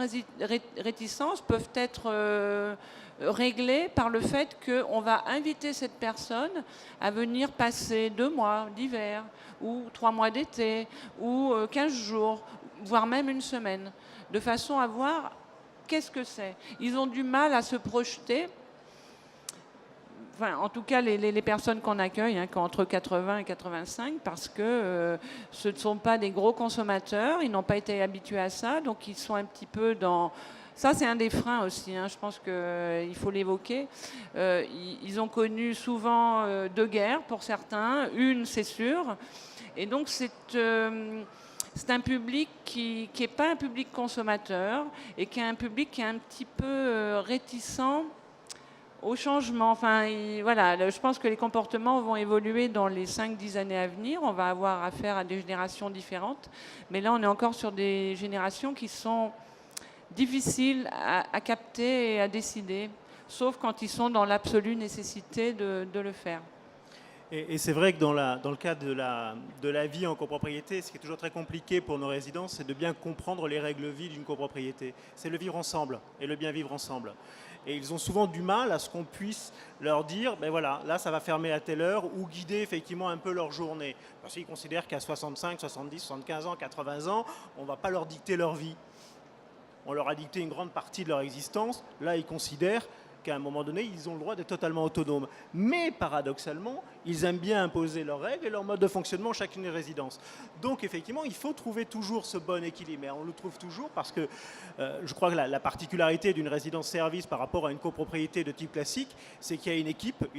réticences peuvent être réglées par le fait qu'on va inviter cette personne à venir passer 2 mois d'hiver ou 3 mois d'été ou 15 jours, voire même une semaine, de façon à voir qu'est-ce que c'est. Ils ont du mal à se projeter. Enfin, en tout cas, les personnes qu'on accueille, qui ont entre 80 et 85, parce que ce ne sont pas des gros consommateurs, ils n'ont pas été habitués à ça, donc ils sont un petit peu dans... Ça, c'est un des freins aussi, je pense qu'il faut l'évoquer. Ils ont connu souvent 2 guerres pour certains, une c'est sûr, et donc c'est un public qui n'est pas un public consommateur, et qui est un public qui est un petit peu réticent au changement. Enfin, voilà, je pense que les comportements vont évoluer dans les 5-10 années à venir. On va avoir affaire à des générations différentes. Mais là, on est encore sur des générations qui sont difficiles à capter et à décider, sauf quand ils sont dans l'absolue nécessité de le faire. Et c'est vrai que dans le cas de la vie en copropriété, ce qui est toujours très compliqué pour nos résidents, c'est de bien comprendre les règles de vie d'une copropriété. C'est le vivre ensemble et le bien vivre ensemble. Et ils ont souvent du mal à ce qu'on puisse leur dire, ben voilà, là ça va fermer à telle heure, ou guider effectivement un peu leur journée. Parce qu'ils considèrent qu'à 65, 70, 75 ans, 80 ans, on ne va pas leur dicter leur vie. On leur a dicté une grande partie de leur existence. Là, ils considèrent qu'à un moment donné, ils ont le droit d'être totalement autonomes. Mais paradoxalement, ils aiment bien imposer leurs règles et leur mode de fonctionnement à chacune des résidences. Donc effectivement, il faut trouver toujours ce bon équilibre. Et on le trouve toujours parce que je crois que la particularité d'une résidence-service par rapport à une copropriété de type classique, c'est qu'il y a une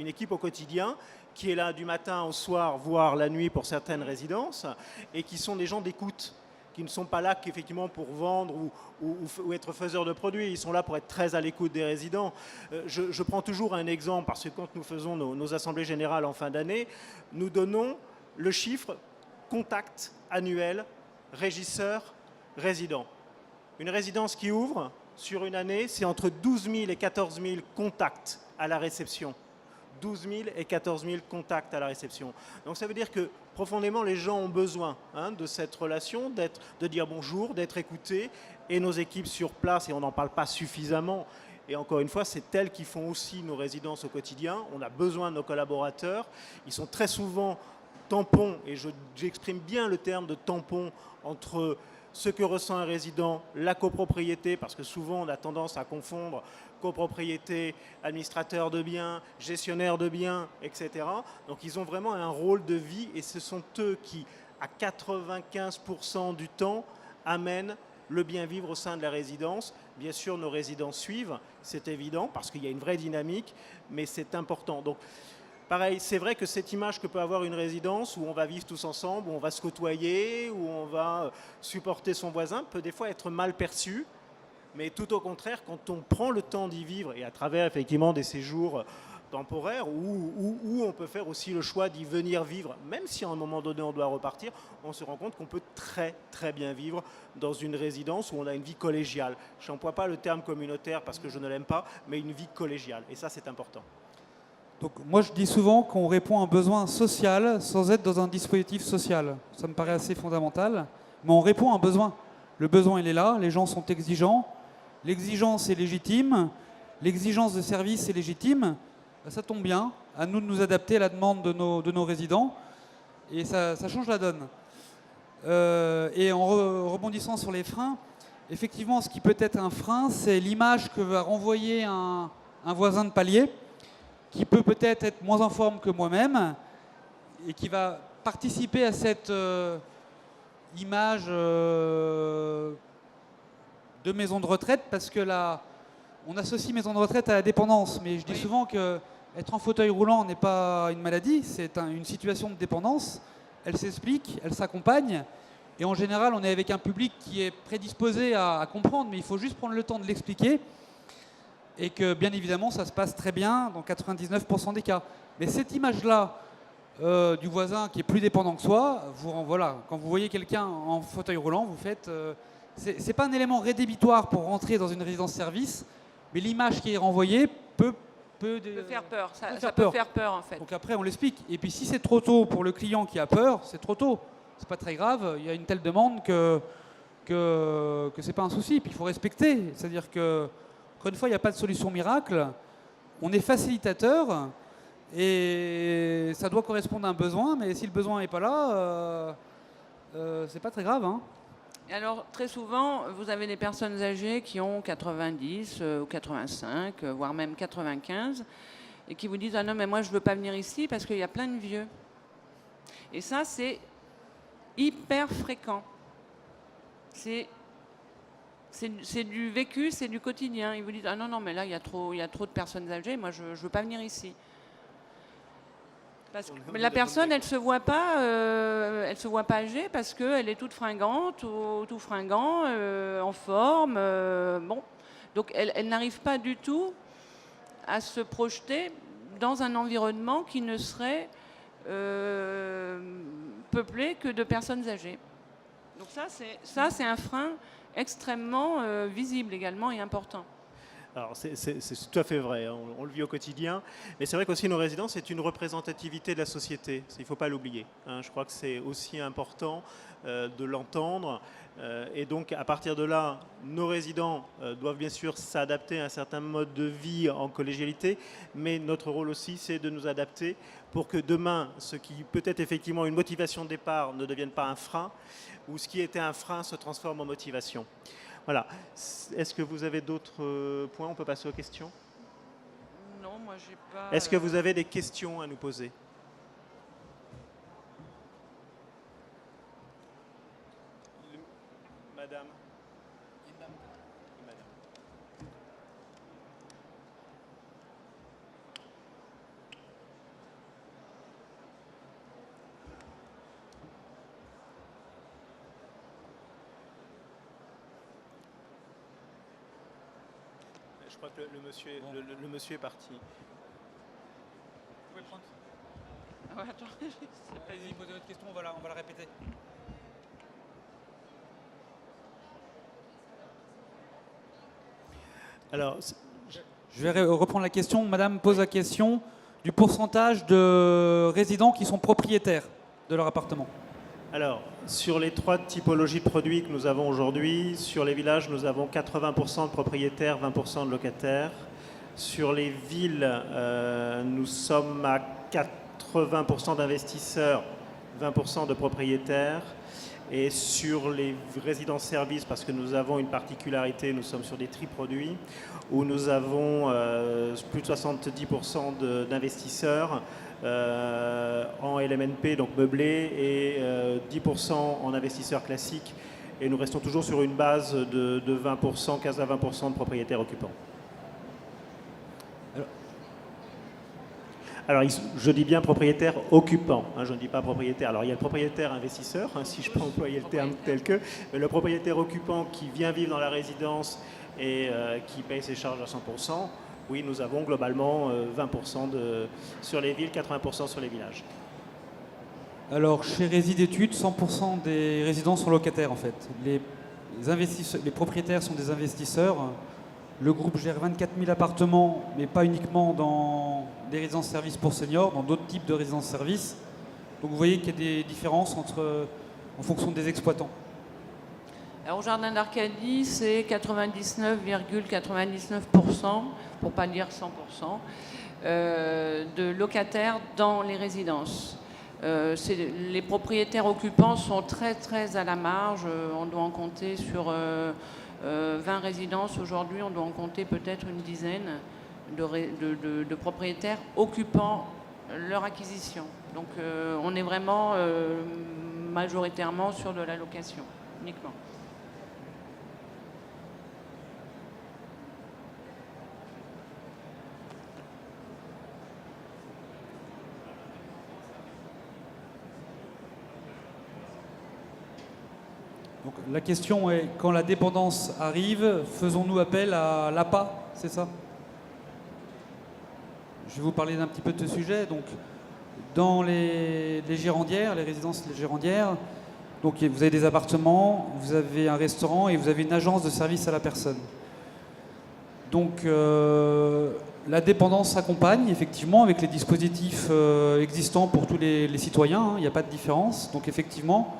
équipe au quotidien qui est là du matin au soir, voire la nuit pour certaines résidences, et qui sont des gens d'écoute, qui ne sont pas là qu'effectivement pour vendre ou être faiseurs de produits. Ils sont là pour être très à l'écoute des résidents. Je prends toujours un exemple, parce que quand nous faisons nos assemblées générales en fin d'année, nous donnons le chiffre contact annuel régisseur-résident. Une résidence qui ouvre sur une année, c'est entre 12 000 et 14 000 contacts à la réception. 12 000 et 14 000 contacts à la réception. Donc ça veut dire que profondément, les gens ont besoin de cette relation, de dire bonjour, d'être écoutés. Et nos équipes sur place, et on n'en parle pas suffisamment, et encore une fois, c'est elles qui font aussi nos résidences au quotidien. On a besoin de nos collaborateurs. Ils sont très souvent tampons, et j'exprime bien le terme de tampon entre ce que ressent un résident, la copropriété, parce que souvent on a tendance à confondre copropriété, administrateur de biens, gestionnaire de biens, etc. Donc ils ont vraiment un rôle de vie et ce sont eux qui, à 95% du temps, amènent le bien vivre au sein de la résidence. Bien sûr, nos résidents suivent, c'est évident, parce qu'il y a une vraie dynamique, mais c'est important. Donc, pareil, c'est vrai que cette image que peut avoir une résidence où on va vivre tous ensemble, où on va se côtoyer, où on va supporter son voisin, peut des fois être mal perçue. Mais tout au contraire, quand on prend le temps d'y vivre, et à travers effectivement des séjours temporaires, où on peut faire aussi le choix d'y venir vivre, même si à un moment donné on doit repartir, on se rend compte qu'on peut très très bien vivre dans une résidence où on a une vie collégiale. Je n'emploie pas le terme communautaire parce que je ne l'aime pas, mais une vie collégiale. Et ça, c'est important. Donc moi je dis souvent qu'on répond à un besoin social sans être dans un dispositif social. Ça me paraît assez fondamental, mais on répond à un besoin. Le besoin il est là, les gens sont exigeants, l'exigence est légitime, l'exigence de service est légitime, ça tombe bien, à nous de nous adapter à la demande de nos résidents, et ça change la donne. Et en rebondissant sur les freins, effectivement ce qui peut être un frein, c'est l'image que va renvoyer un voisin de palier, qui peut peut-être être moins en forme que moi-même et qui va participer à cette image de maison de retraite, parce que là, on associe maison de retraite à la dépendance, mais je dis souvent qu'elle être en fauteuil roulant n'est pas une maladie, c'est une situation de dépendance. Elle s'explique, elle s'accompagne. Et en général, on est avec un public qui est prédisposé à comprendre, mais il faut juste prendre le temps de l'expliquer. Et que, bien évidemment, ça se passe très bien dans 99% des cas. Mais cette image-là du voisin qui est plus dépendant que soi, voilà, quand vous voyez quelqu'un en fauteuil roulant, vous faites... c'est pas un élément rédhibitoire pour rentrer dans une résidence-service, mais l'image qui est renvoyée peut faire peur. Ça faire peut peur. faire peur, en fait. Donc après, on l'explique. Et puis si c'est trop tôt pour le client qui a peur, c'est trop tôt. C'est pas très grave. Il y a une telle demande que c'est pas un souci. Puis il faut respecter. C'est-à-dire que, encore une fois, il n'y a pas de solution miracle. On est facilitateur et ça doit correspondre à un besoin. Mais si le besoin n'est pas là, c'est pas très grave, hein. Et alors, très souvent, vous avez des personnes âgées qui ont 90 ou 85, voire même 95, et qui vous disent « Ah non, mais moi, je ne veux pas venir ici parce qu'il y a plein de vieux. » Et ça, c'est hyper fréquent. C'est du vécu, c'est du quotidien. Ils vous disent « Ah non, non, mais là, il y a trop de personnes âgées, moi, je ne veux pas venir ici. » Parce que la personne, elle se voit pas âgée parce qu'elle est toute fringante ou tout fringant, en forme. Bon. Donc elle n'arrive pas du tout à se projeter dans un environnement qui ne serait peuplé que de personnes âgées. Donc ça, c'est un frein extrêmement visible également et important. Alors c'est tout à fait vrai, hein, on le vit au quotidien, mais c'est vrai qu'aussi nos résidences, c'est une représentativité de la société, il ne faut pas l'oublier, hein. Je crois que c'est aussi important de l'entendre, et donc à partir de là, nos résidents doivent bien sûr s'adapter à un certain mode de vie en collégialité, mais notre rôle aussi, c'est de nous adapter pour que demain, ce qui peut être effectivement une motivation de départ ne devienne pas un frein, ou ce qui était un frein se transforme en motivation. Voilà. Est-ce que vous avez d'autres points? On peut passer aux questions. Non, moi j'ai pas... Est-ce que vous avez des questions à nous poser? Madame. Je crois que le monsieur est parti. Vous pouvez prendre. Ah ouais, attends. Allez-y, posez votre question, on va la répéter. Alors, Je vais reprendre la question. Madame pose la question du pourcentage de résidents qui sont propriétaires de leur appartement. Alors, sur les 3 typologies de produits que nous avons aujourd'hui, sur les villages, nous avons 80% de propriétaires, 20% de locataires. Sur les villes, nous sommes à 80% d'investisseurs, 20% de propriétaires. Et sur les résidences-services, parce que nous avons une particularité, nous sommes sur des tri-produits, où nous avons plus de 70% d'investisseurs en LMNP, donc meublés, et 10% en investisseurs classiques. Et nous restons toujours sur une base de 20%, 15 à 20% de propriétaires occupants. Alors, je dis bien propriétaire occupant, hein, je ne dis pas propriétaire. Alors, il y a le propriétaire investisseur, hein, si je peux employer le terme tel que, mais le propriétaire occupant qui vient vivre dans la résidence et qui paye ses charges à 100%, oui, nous avons globalement 20% sur les villes, 80% sur les villages. Alors, chez Résid Études, 100% des résidents sont locataires en fait. Les propriétaires sont des investisseurs. Le groupe gère 24 000 appartements, mais pas uniquement dans des résidences-services pour seniors, dans d'autres types de résidences-services. Donc vous voyez qu'il y a des différences en fonction des exploitants. Alors, au Jardin d'Arcadie, c'est 99,99%, pour ne pas dire 100%, de locataires dans les résidences. Les propriétaires occupants sont très très à la marge. On doit en compter sur 20 résidences. Aujourd'hui, on doit en compter peut-être une dizaine de propriétaires occupant leur acquisition. Donc on est vraiment majoritairement sur de la location uniquement. Donc, la question est, quand la dépendance arrive, faisons-nous appel à l'APA, c'est ça? Je vais vous parler d'un petit peu de ce sujet. Donc, dans les girondières, les résidences girondières, donc vous avez des appartements, vous avez un restaurant et vous avez une agence de service à la personne. Donc la dépendance s'accompagne effectivement avec les dispositifs existants pour tous les citoyens, hein, il n'y a pas de différence. Donc effectivement,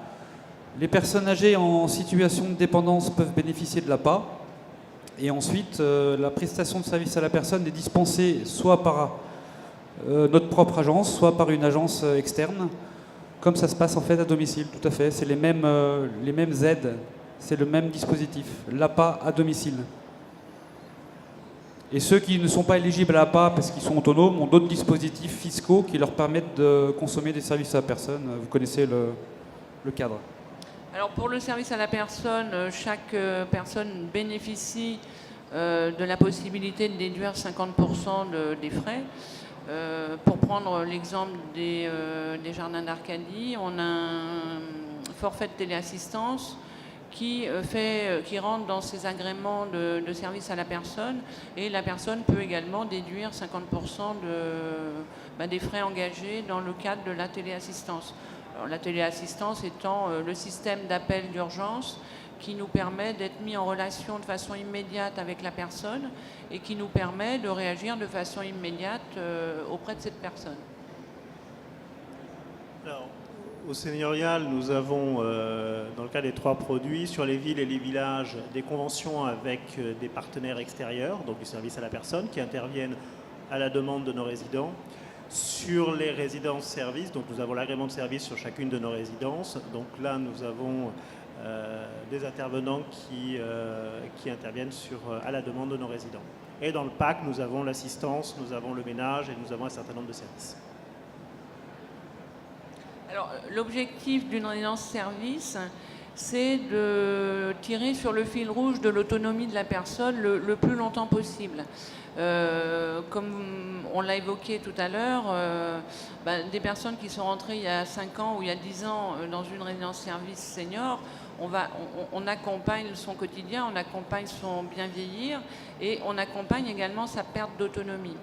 les personnes âgées en situation de dépendance peuvent bénéficier de l'APA. Et ensuite, la prestation de service à la personne est dispensée soit par notre propre agence, soit par une agence externe, comme ça se passe en fait à domicile, tout à fait. C'est les mêmes aides, c'est le même dispositif, l'APA à domicile. Et ceux qui ne sont pas éligibles à l'APA parce qu'ils sont autonomes ont d'autres dispositifs fiscaux qui leur permettent de consommer des services à la personne. Vous connaissez le cadre. Alors pour le service à la personne, chaque personne bénéficie de la possibilité de déduire 50% des frais. Pour prendre l'exemple des jardins d'Arcadie, on a un forfait de téléassistance qui rentre dans ces agréments de service à la personne, et la personne peut également déduire 50% des frais engagés dans le cadre de la téléassistance. Alors, la téléassistance étant le système d'appel d'urgence qui nous permet d'être mis en relation de façon immédiate avec la personne et qui nous permet de réagir de façon immédiate auprès de cette personne. Alors, au Seigneurial, nous avons, dans le cas des 3 produits, sur les villes et les villages, des conventions avec des partenaires extérieurs, donc du service à la personne, qui interviennent à la demande de nos résidents. Sur les résidences-services, donc nous avons l'agrément de service sur chacune de nos résidences. Donc là, nous avons des intervenants qui interviennent à la demande de nos résidents. Et dans le PAC, nous avons l'assistance, nous avons le ménage et nous avons un certain nombre de services. Alors, l'objectif d'une résidence-service, c'est de tirer sur le fil rouge de l'autonomie de la personne le plus longtemps possible. Comme on l'a évoqué tout à l'heure, des personnes qui sont rentrées il y a 5 ans ou il y a 10 ans dans une résidence-service senior, on accompagne son quotidien, on accompagne son bien vieillir et on accompagne également sa perte d'autonomie.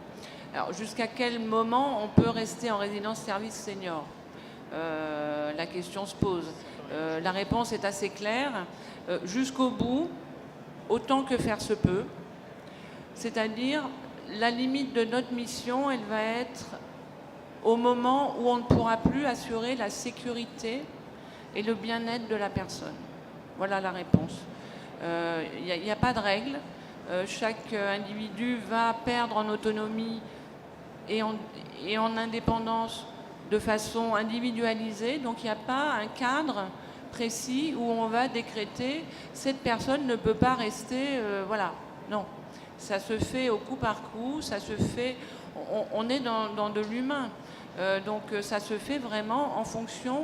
Alors, jusqu'à quel moment on peut rester en résidence-service senior ? La question se pose. La réponse est assez claire. Jusqu'au bout, autant que faire se peut. C'est-à-dire, la limite de notre mission, elle va être au moment où on ne pourra plus assurer la sécurité et le bien-être de la personne. Voilà la réponse. Il n'y a pas de règle. Chaque individu va perdre en autonomie et en indépendance de façon individualisée. Donc il n'y a pas un cadre précis où on va décréter cette personne ne peut pas rester... voilà, non. Ça se fait au coup par coup, ça se fait... On est dans de l'humain. Donc ça se fait vraiment en fonction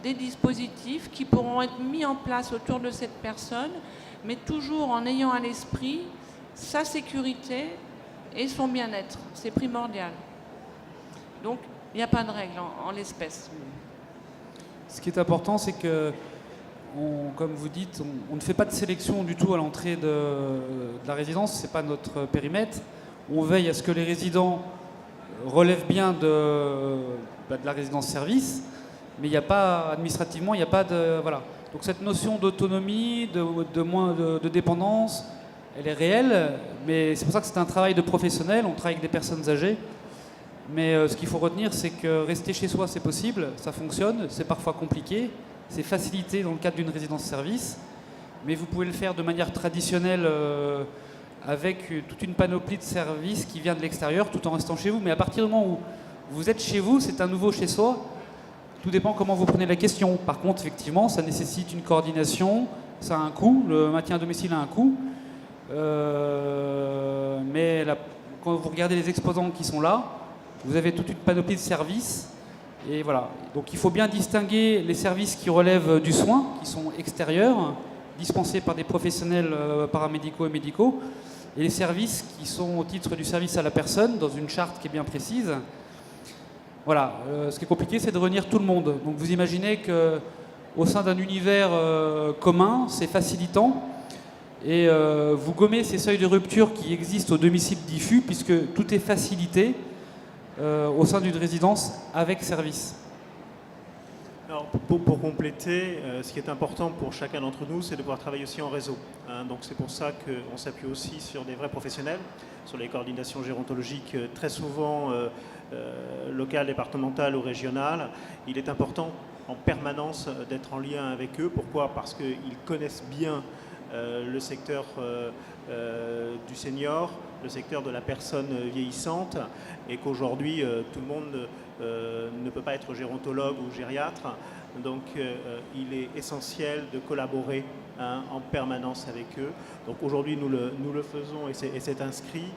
des dispositifs qui pourront être mis en place autour de cette personne, mais toujours en ayant à l'esprit sa sécurité et son bien-être. C'est primordial. Donc, il n'y a pas de règle en l'espèce. Ce qui est important, c'est que, comme vous dites, on ne fait pas de sélection du tout à l'entrée de la résidence, ce n'est pas notre périmètre. On veille à ce que les résidents relèvent bien de la résidence-service, mais il n'y a pas, administrativement, il n'y a pas de... Voilà. Donc cette notion d'autonomie, de dépendance, elle est réelle, mais c'est pour ça que c'est un travail de professionnel, on travaille avec des personnes âgées. Mais ce qu'il faut retenir, c'est que rester chez soi, c'est possible, ça fonctionne, c'est parfois compliqué, c'est facilité dans le cadre d'une résidence-service, mais vous pouvez le faire de manière traditionnelle avec toute une panoplie de services qui vient de l'extérieur tout en restant chez vous. Mais à partir du moment où vous êtes chez vous, c'est un nouveau chez soi. Tout dépend comment vous prenez la question. Par contre, effectivement, ça nécessite une coordination, ça a un coût, le maintien à domicile a un coût. Mais quand vous regardez les exposants qui sont là, vous avez toute une panoplie de services. Et voilà. Donc il faut bien distinguer les services qui relèvent du soin, qui sont extérieurs, dispensés par des professionnels paramédicaux et médicaux, et les services qui sont au titre du service à la personne, dans une charte qui est bien précise. Voilà. Ce qui est compliqué, c'est de réunir tout le monde. Donc vous imaginez que au sein d'un univers commun, c'est facilitant. Et vous gommez ces seuils de rupture qui existent au domicile diffus, puisque tout est facilité au sein d'une résidence avec service. Alors, pour compléter, ce qui est important pour chacun d'entre nous, c'est de pouvoir travailler aussi en réseau. Hein. Donc c'est pour ça qu'on s'appuie aussi sur des vrais professionnels, sur les coordinations gérontologiques très souvent locales, départementales ou régionales. Il est important en permanence d'être en lien avec eux. Pourquoi? Parce qu'ils connaissent bien le secteur du senior, le secteur de la personne vieillissante, et qu'aujourd'hui tout le monde ne peut pas être gérontologue ou gériatre. Donc il est essentiel de collaborer en permanence avec eux. Donc aujourd'hui nous le faisons et c'est inscrit.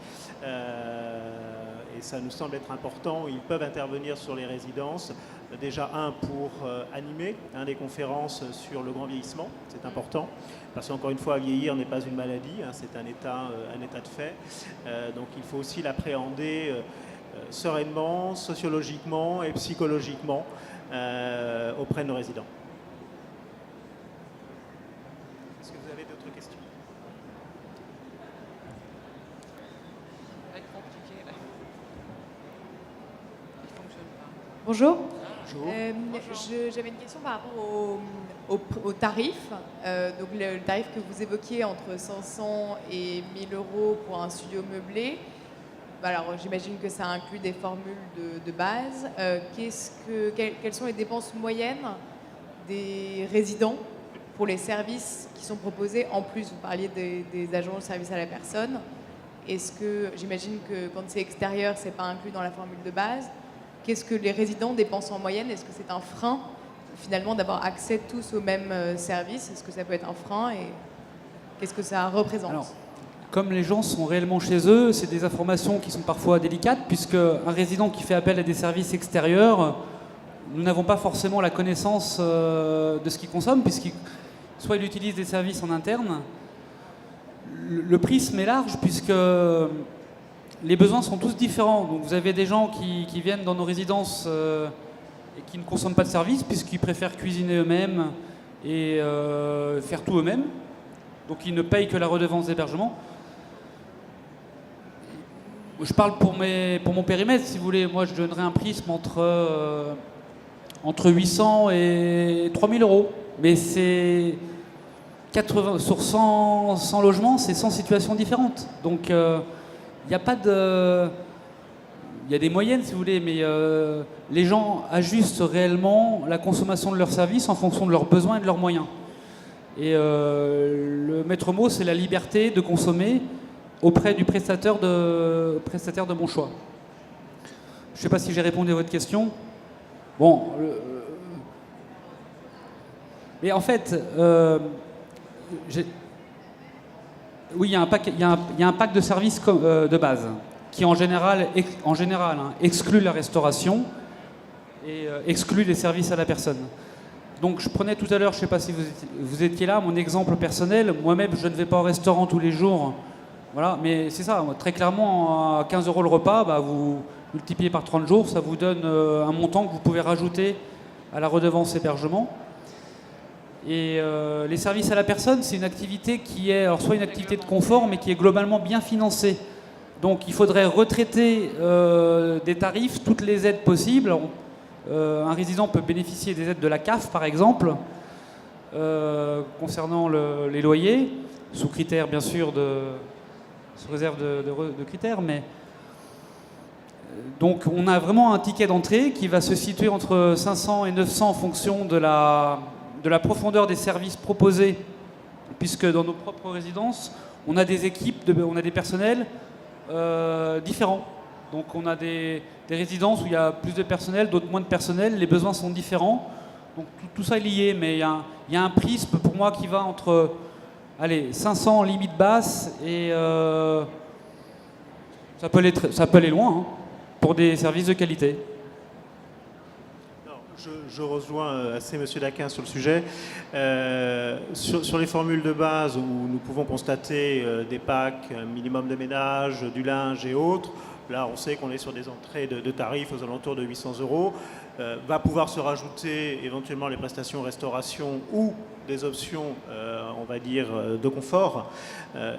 Et ça nous semble être important. Ils peuvent intervenir sur les résidences. Déjà, pour animer des conférences sur le grand vieillissement, c'est important. Parce qu'encore une fois, vieillir n'est pas une maladie, c'est un état de fait. Donc il faut aussi l'appréhender sereinement, sociologiquement et psychologiquement auprès de nos résidents. Est-ce que vous avez d'autres questions? Bonjour. Bonjour. J'avais une question par rapport au tarif. Donc le tarif que vous évoquiez entre 500 et 1000 euros pour un studio meublé. Alors j'imagine que ça inclut des formules de base. Quelles sont les dépenses moyennes des résidents pour les services qui sont proposés? En plus, vous parliez des agents de service à la personne. Est-ce que, j'imagine que quand c'est extérieur, c'est pas inclus dans la formule de base. Qu'est-ce que les résidents dépensent en moyenne? Est-ce que c'est un frein, finalement, d'avoir accès tous au même service? Est-ce que ça peut être un frein et qu'est-ce que ça représente? Alors, comme les gens sont réellement chez eux, c'est des informations qui sont parfois délicates, puisque un résident qui fait appel à des services extérieurs, nous n'avons pas forcément la connaissance de ce qu'il consomme, puisqu'il soit il utilise des services en interne. Le prisme est large, puisque les besoins sont tous différents. Donc vous avez des gens qui viennent dans nos résidences et qui ne consomment pas de services puisqu'ils préfèrent cuisiner eux-mêmes et faire tout eux-mêmes. Donc ils ne payent que la redevance d'hébergement. Je parle pour mon périmètre, si vous voulez. Moi, je donnerais un prisme entre 800 et 3000 euros. Mais c'est 80, sur 100 logements, c'est 100 situations différentes. Donc il n'y a pas de... Il y a des moyennes, si vous voulez, mais les gens ajustent réellement la consommation de leurs services en fonction de leurs besoins et de leurs moyens. Et le maître mot, c'est la liberté de consommer auprès du prestataire de mon choix. Je ne sais pas si j'ai répondu à votre question. Bon, mais en fait, oui, il y a un pack de services de base qui en général exclut la restauration et exclut les services à la personne. Donc je prenais tout à l'heure, je ne sais pas si vous étiez là, mon exemple personnel. Moi-même, je ne vais pas au restaurant tous les jours. Voilà, mais c'est ça, très clairement, à 15 euros le repas, vous multipliez par 30 jours, ça vous donne un montant que vous pouvez rajouter à la redevance hébergement. Et les services à la personne, c'est une activité qui est alors soit une activité de confort, mais qui est globalement bien financée. Donc il faudrait retraiter des tarifs, toutes les aides possibles. Un résident peut bénéficier des aides de la CAF, par exemple, concernant les loyers, sous critères, bien sûr, sous réserve de critères. Mais donc on a vraiment un ticket d'entrée qui va se situer entre 500 et 900 en fonction de la profondeur des services proposés, puisque dans nos propres résidences, on a des équipes, on a des personnels différents. Donc on a des résidences où il y a plus de personnel, d'autres moins de personnel, les besoins sont différents. Donc tout ça est lié, mais il y a un prisme pour moi qui va entre 500 limite basse et ça peut aller loin pour des services de qualité. Je rejoins assez M. Daquin sur le sujet. Sur les formules de base où nous pouvons constater des packs, un minimum de ménage, du linge et autres, là on sait qu'on est sur des entrées de tarifs aux alentours de 800 euros. Va pouvoir se rajouter éventuellement les prestations restauration ou des options, on va dire, de confort.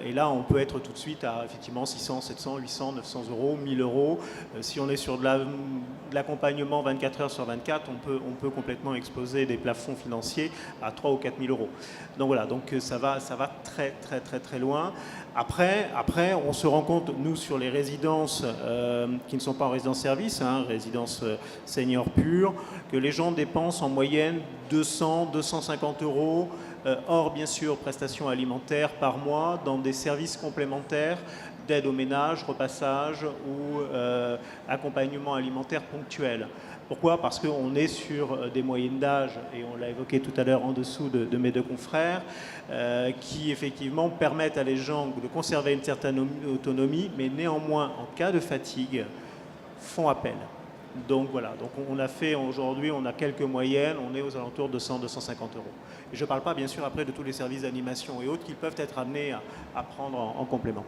Et là, on peut être tout de suite à effectivement 600, 700, 800, 900 euros, 1000 euros. Si on est sur de l'accompagnement 24 heures sur 24, on peut complètement exposer des plafonds financiers à 3 ou 4 000 euros. Donc voilà, donc ça va très très très très loin. Après, on se rend compte, nous, sur les résidences qui ne sont pas en résidence-service, résidence senior pure, que les gens dépensent en moyenne 200, 250 euros, hors bien sûr prestations alimentaires par mois, dans des services complémentaires d'aide au ménage, repassage ou accompagnement alimentaire ponctuel. Pourquoi? Parce qu'on est sur des moyennes d'âge, et on l'a évoqué tout à l'heure en dessous de mes deux confrères, qui effectivement permettent à les gens de conserver une certaine autonomie, mais néanmoins, en cas de fatigue, font appel. Donc voilà, donc on a fait aujourd'hui, on a quelques moyennes, on est aux alentours de 100, 250 euros. Et je ne parle pas bien sûr après de tous les services d'animation et autres qui peuvent être amenés à prendre en complément.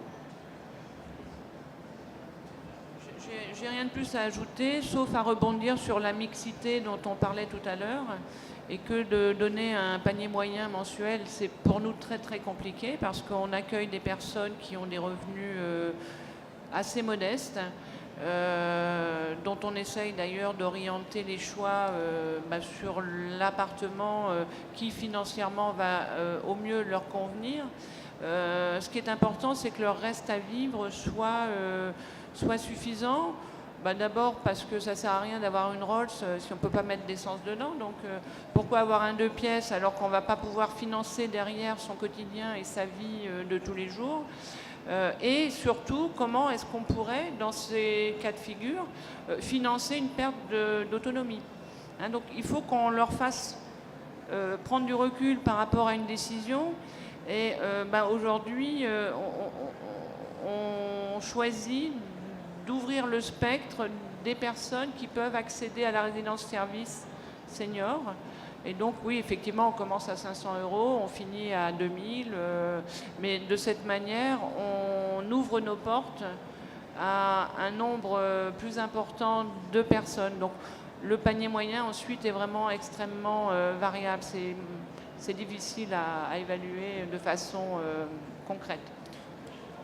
J'ai rien de plus à ajouter, sauf à rebondir sur la mixité dont on parlait tout à l'heure, et que de donner un panier moyen mensuel, c'est pour nous très très compliqué, parce qu'on accueille des personnes qui ont des revenus assez modestes, dont on essaye d'ailleurs d'orienter les choix sur l'appartement qui financièrement va au mieux leur convenir. Ce qui est important, c'est que leur reste à vivre soit suffisant. D'abord parce que ça ne sert à rien d'avoir une Rolls si on ne peut pas mettre d'essence dedans. Donc pourquoi avoir un 2 pièces alors qu'on ne va pas pouvoir financer derrière son quotidien et sa vie de tous les jours. Et surtout, comment est-ce qu'on pourrait, dans ces cas de figure, financer une perte d'autonomie. Donc il faut qu'on leur fasse prendre du recul par rapport à une décision. Et aujourd'hui, on choisit d'ouvrir le spectre des personnes qui peuvent accéder à la résidence-service senior. Et donc, oui, effectivement, on commence à 500 euros, on finit à 2000. Mais de cette manière, on ouvre nos portes à un nombre plus important de personnes. Donc, le panier moyen, ensuite, est vraiment extrêmement variable. C'est difficile à évaluer de façon concrète.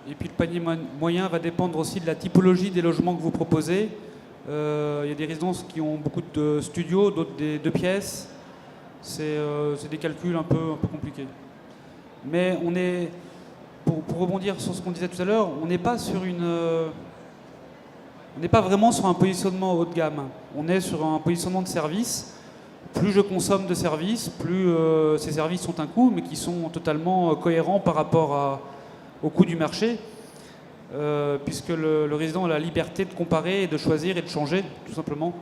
Et puis le panier moyen va dépendre aussi de la typologie des logements que vous proposez. Il y a des résidences qui ont beaucoup de studios, d'autres des 2 pièces. C'est des calculs un peu compliqués. Mais on est, pour rebondir sur ce qu'on disait tout à l'heure, on n'est pas vraiment sur un positionnement haut de gamme. On est sur un positionnement de service. Plus je consomme de services, plus ces services sont un coût, mais qui sont totalement cohérents par rapport au coût du marché, puisque le résident a la liberté de comparer et de choisir et de changer, tout simplement.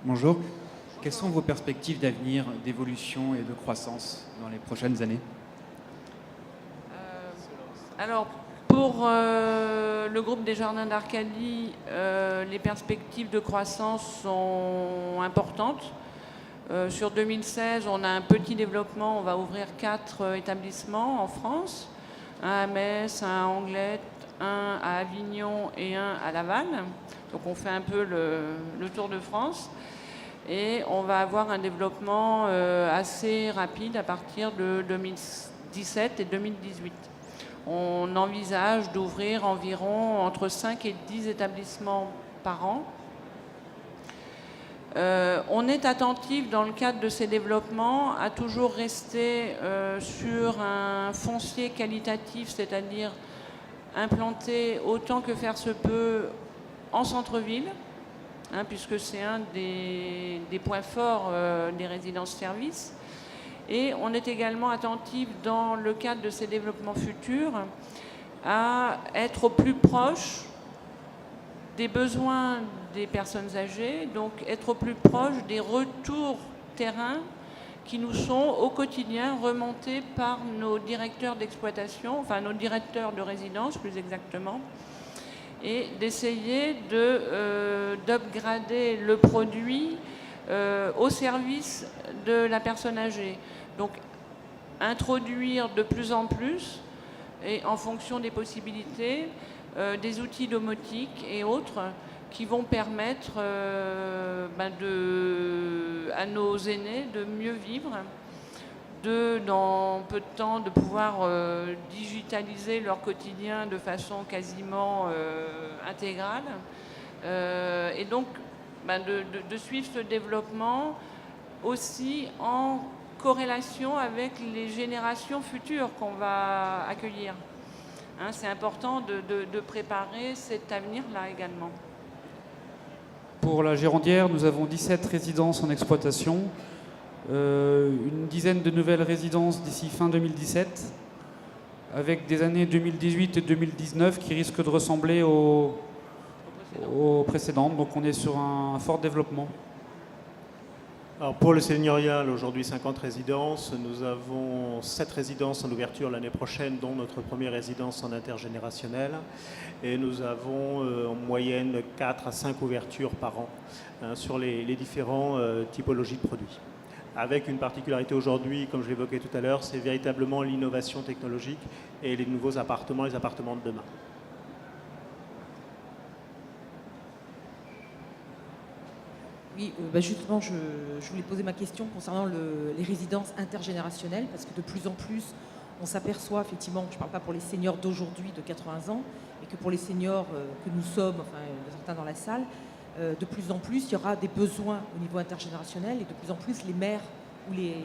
Bonjour. Quelles sont vos perspectives d'avenir, d'évolution et de croissance dans les prochaines années? Alors, pour le groupe des Jardins d'Arcadie, les perspectives de croissance sont importantes. Sur 2016, on a un petit développement. On va ouvrir 4 établissements en France. Un à Metz, un à Anglette, un à Avignon et un à Laval. Donc on fait un peu le tour de France. Et on va avoir un développement assez rapide à partir de 2017 et 2018. On envisage d'ouvrir environ entre 5 et 10 établissements par an. On est attentif dans le cadre de ces développements à toujours rester sur un foncier qualitatif, c'est-à-dire implanté autant que faire se peut en centre-ville, puisque c'est un des points forts des résidences-services. Et on est également attentif, dans le cadre de ces développements futurs, à être au plus proche des besoins des personnes âgées, donc être au plus proche des retours terrain qui nous sont au quotidien remontés par nos directeurs d'exploitation, enfin nos directeurs de résidence plus exactement, et d'essayer d'upgrader le produit au service de la personne âgée. Donc introduire de plus en plus, et en fonction des possibilités, des outils domotiques et autres qui vont permettre à nos aînés de mieux vivre, dans peu de temps, de pouvoir digitaliser leur quotidien de façon quasiment intégrale. Et donc, de suivre ce développement aussi en corrélation avec les générations futures qu'on va accueillir. Hein, c'est important de préparer cet avenir-là également. Pour la Girondière, nous avons 17 résidences en exploitation, une dizaine de nouvelles résidences d'ici fin 2017, avec des années 2018 et 2019 qui risquent de ressembler aux précédentes. Donc on est sur un fort développement. Alors pour le seigneurial, aujourd'hui 50 résidences. Nous avons 7 résidences en ouverture l'année prochaine, dont notre première résidence en intergénérationnel. Et nous avons en moyenne 4 à 5 ouvertures par an sur les différents typologies de produits. Avec une particularité aujourd'hui, comme je l'évoquais tout à l'heure, c'est véritablement l'innovation technologique et les nouveaux appartements, les appartements de demain. Oui, justement, je voulais poser ma question concernant les résidences intergénérationnelles, parce que de plus en plus, on s'aperçoit effectivement, je ne parle pas pour les seniors d'aujourd'hui de 80 ans, et que pour les seniors que nous sommes, enfin certains dans la salle, de plus en plus, il y aura des besoins au niveau intergénérationnel, et de plus en plus, les maires ou les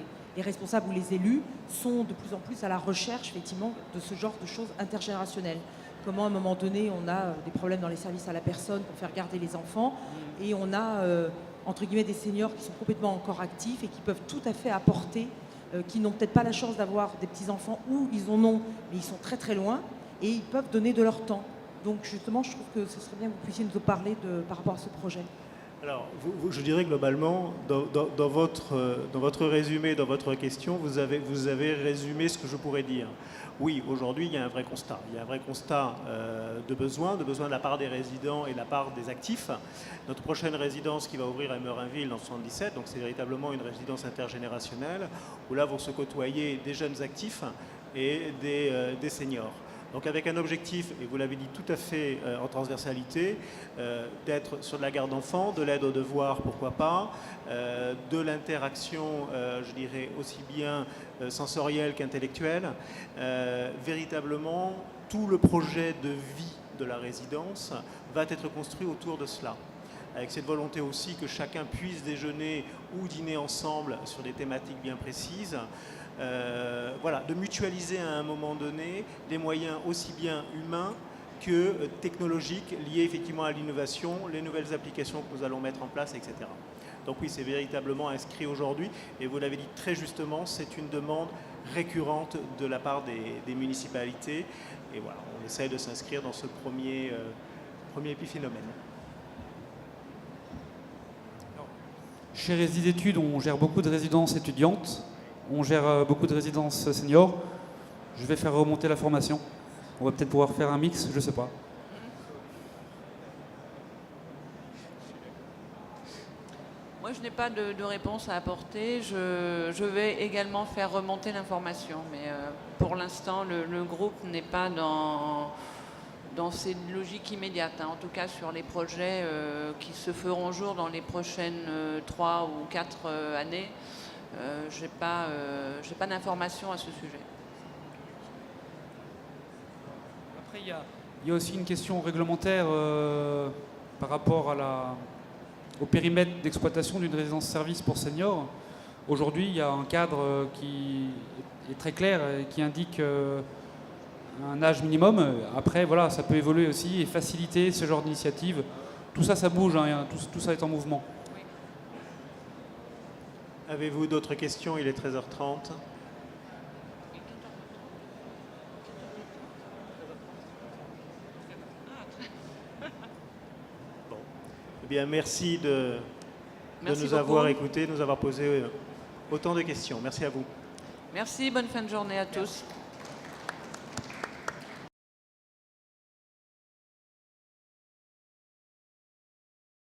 responsables ou les élus sont de plus en plus à la recherche effectivement de ce genre de choses intergénérationnelles. Comment à un moment donné, on a des problèmes dans les services à la personne pour faire garder les enfants, et on a entre guillemets des seniors qui sont complètement encore actifs et qui peuvent tout à fait apporter, qui n'ont peut-être pas la chance d'avoir des petits-enfants, ou ils en ont, mais ils sont très très loin, et ils peuvent donner de leur temps. Donc justement, je trouve que ce serait bien que vous puissiez nous parler par rapport à ce projet. Alors, je dirais globalement, dans votre résumé, dans votre question, vous avez résumé ce que je pourrais dire. Oui, aujourd'hui, il y a un vrai constat. Il y a un vrai constat de besoin de la part des résidents et de la part des actifs. Notre prochaine résidence qui va ouvrir à Meurinville en 77, donc c'est véritablement une résidence intergénérationnelle, où là vont se côtoyer des jeunes actifs et des seniors. Donc avec un objectif, et vous l'avez dit tout à fait en transversalité, d'être sur de la garde d'enfants, de l'aide aux devoirs, pourquoi pas, de l'interaction, je dirais, aussi bien sensorielle qu'intellectuelle. Véritablement, tout le projet de vie de la résidence va être construit autour de cela. Avec cette volonté aussi que chacun puisse déjeuner ou dîner ensemble sur des thématiques bien précises. Voilà, de mutualiser à un moment donné les moyens aussi bien humains que technologiques liés effectivement à l'innovation, les nouvelles applications que nous allons mettre en place, etc. Donc oui, c'est véritablement inscrit aujourd'hui, et vous l'avez dit très justement, c'est une demande récurrente de la part des municipalités, et voilà, on essaie de s'inscrire dans ce premier épiphénomène. Chez Résidétudes, on gère beaucoup de résidences étudiantes. On gère beaucoup de résidences seniors. Je vais faire remonter la formation. On va peut-être pouvoir faire un mix, je ne sais pas. Moi, je n'ai pas de réponse à apporter. Je vais également faire remonter l'information. Mais pour l'instant, le groupe n'est pas dans ces logiques immédiates. En tout cas, sur les projets qui se feront jour dans les prochaines 3 ou 4 années. Je n'ai pas d'informations à ce sujet. Après, il y a aussi une question réglementaire par rapport au périmètre d'exploitation d'une résidence-service pour seniors. Aujourd'hui, il y a un cadre qui est très clair et qui indique un âge minimum. Après, voilà, ça peut évoluer aussi et faciliter ce genre d'initiative. Tout ça, ça bouge, tout ça est en mouvement. Avez-vous d'autres questions? Il est 13h30. Bon. Eh bien, merci de nous avoir écoutés, de nous avoir posé autant de questions. Merci à vous. Merci, bonne fin de journée à tous.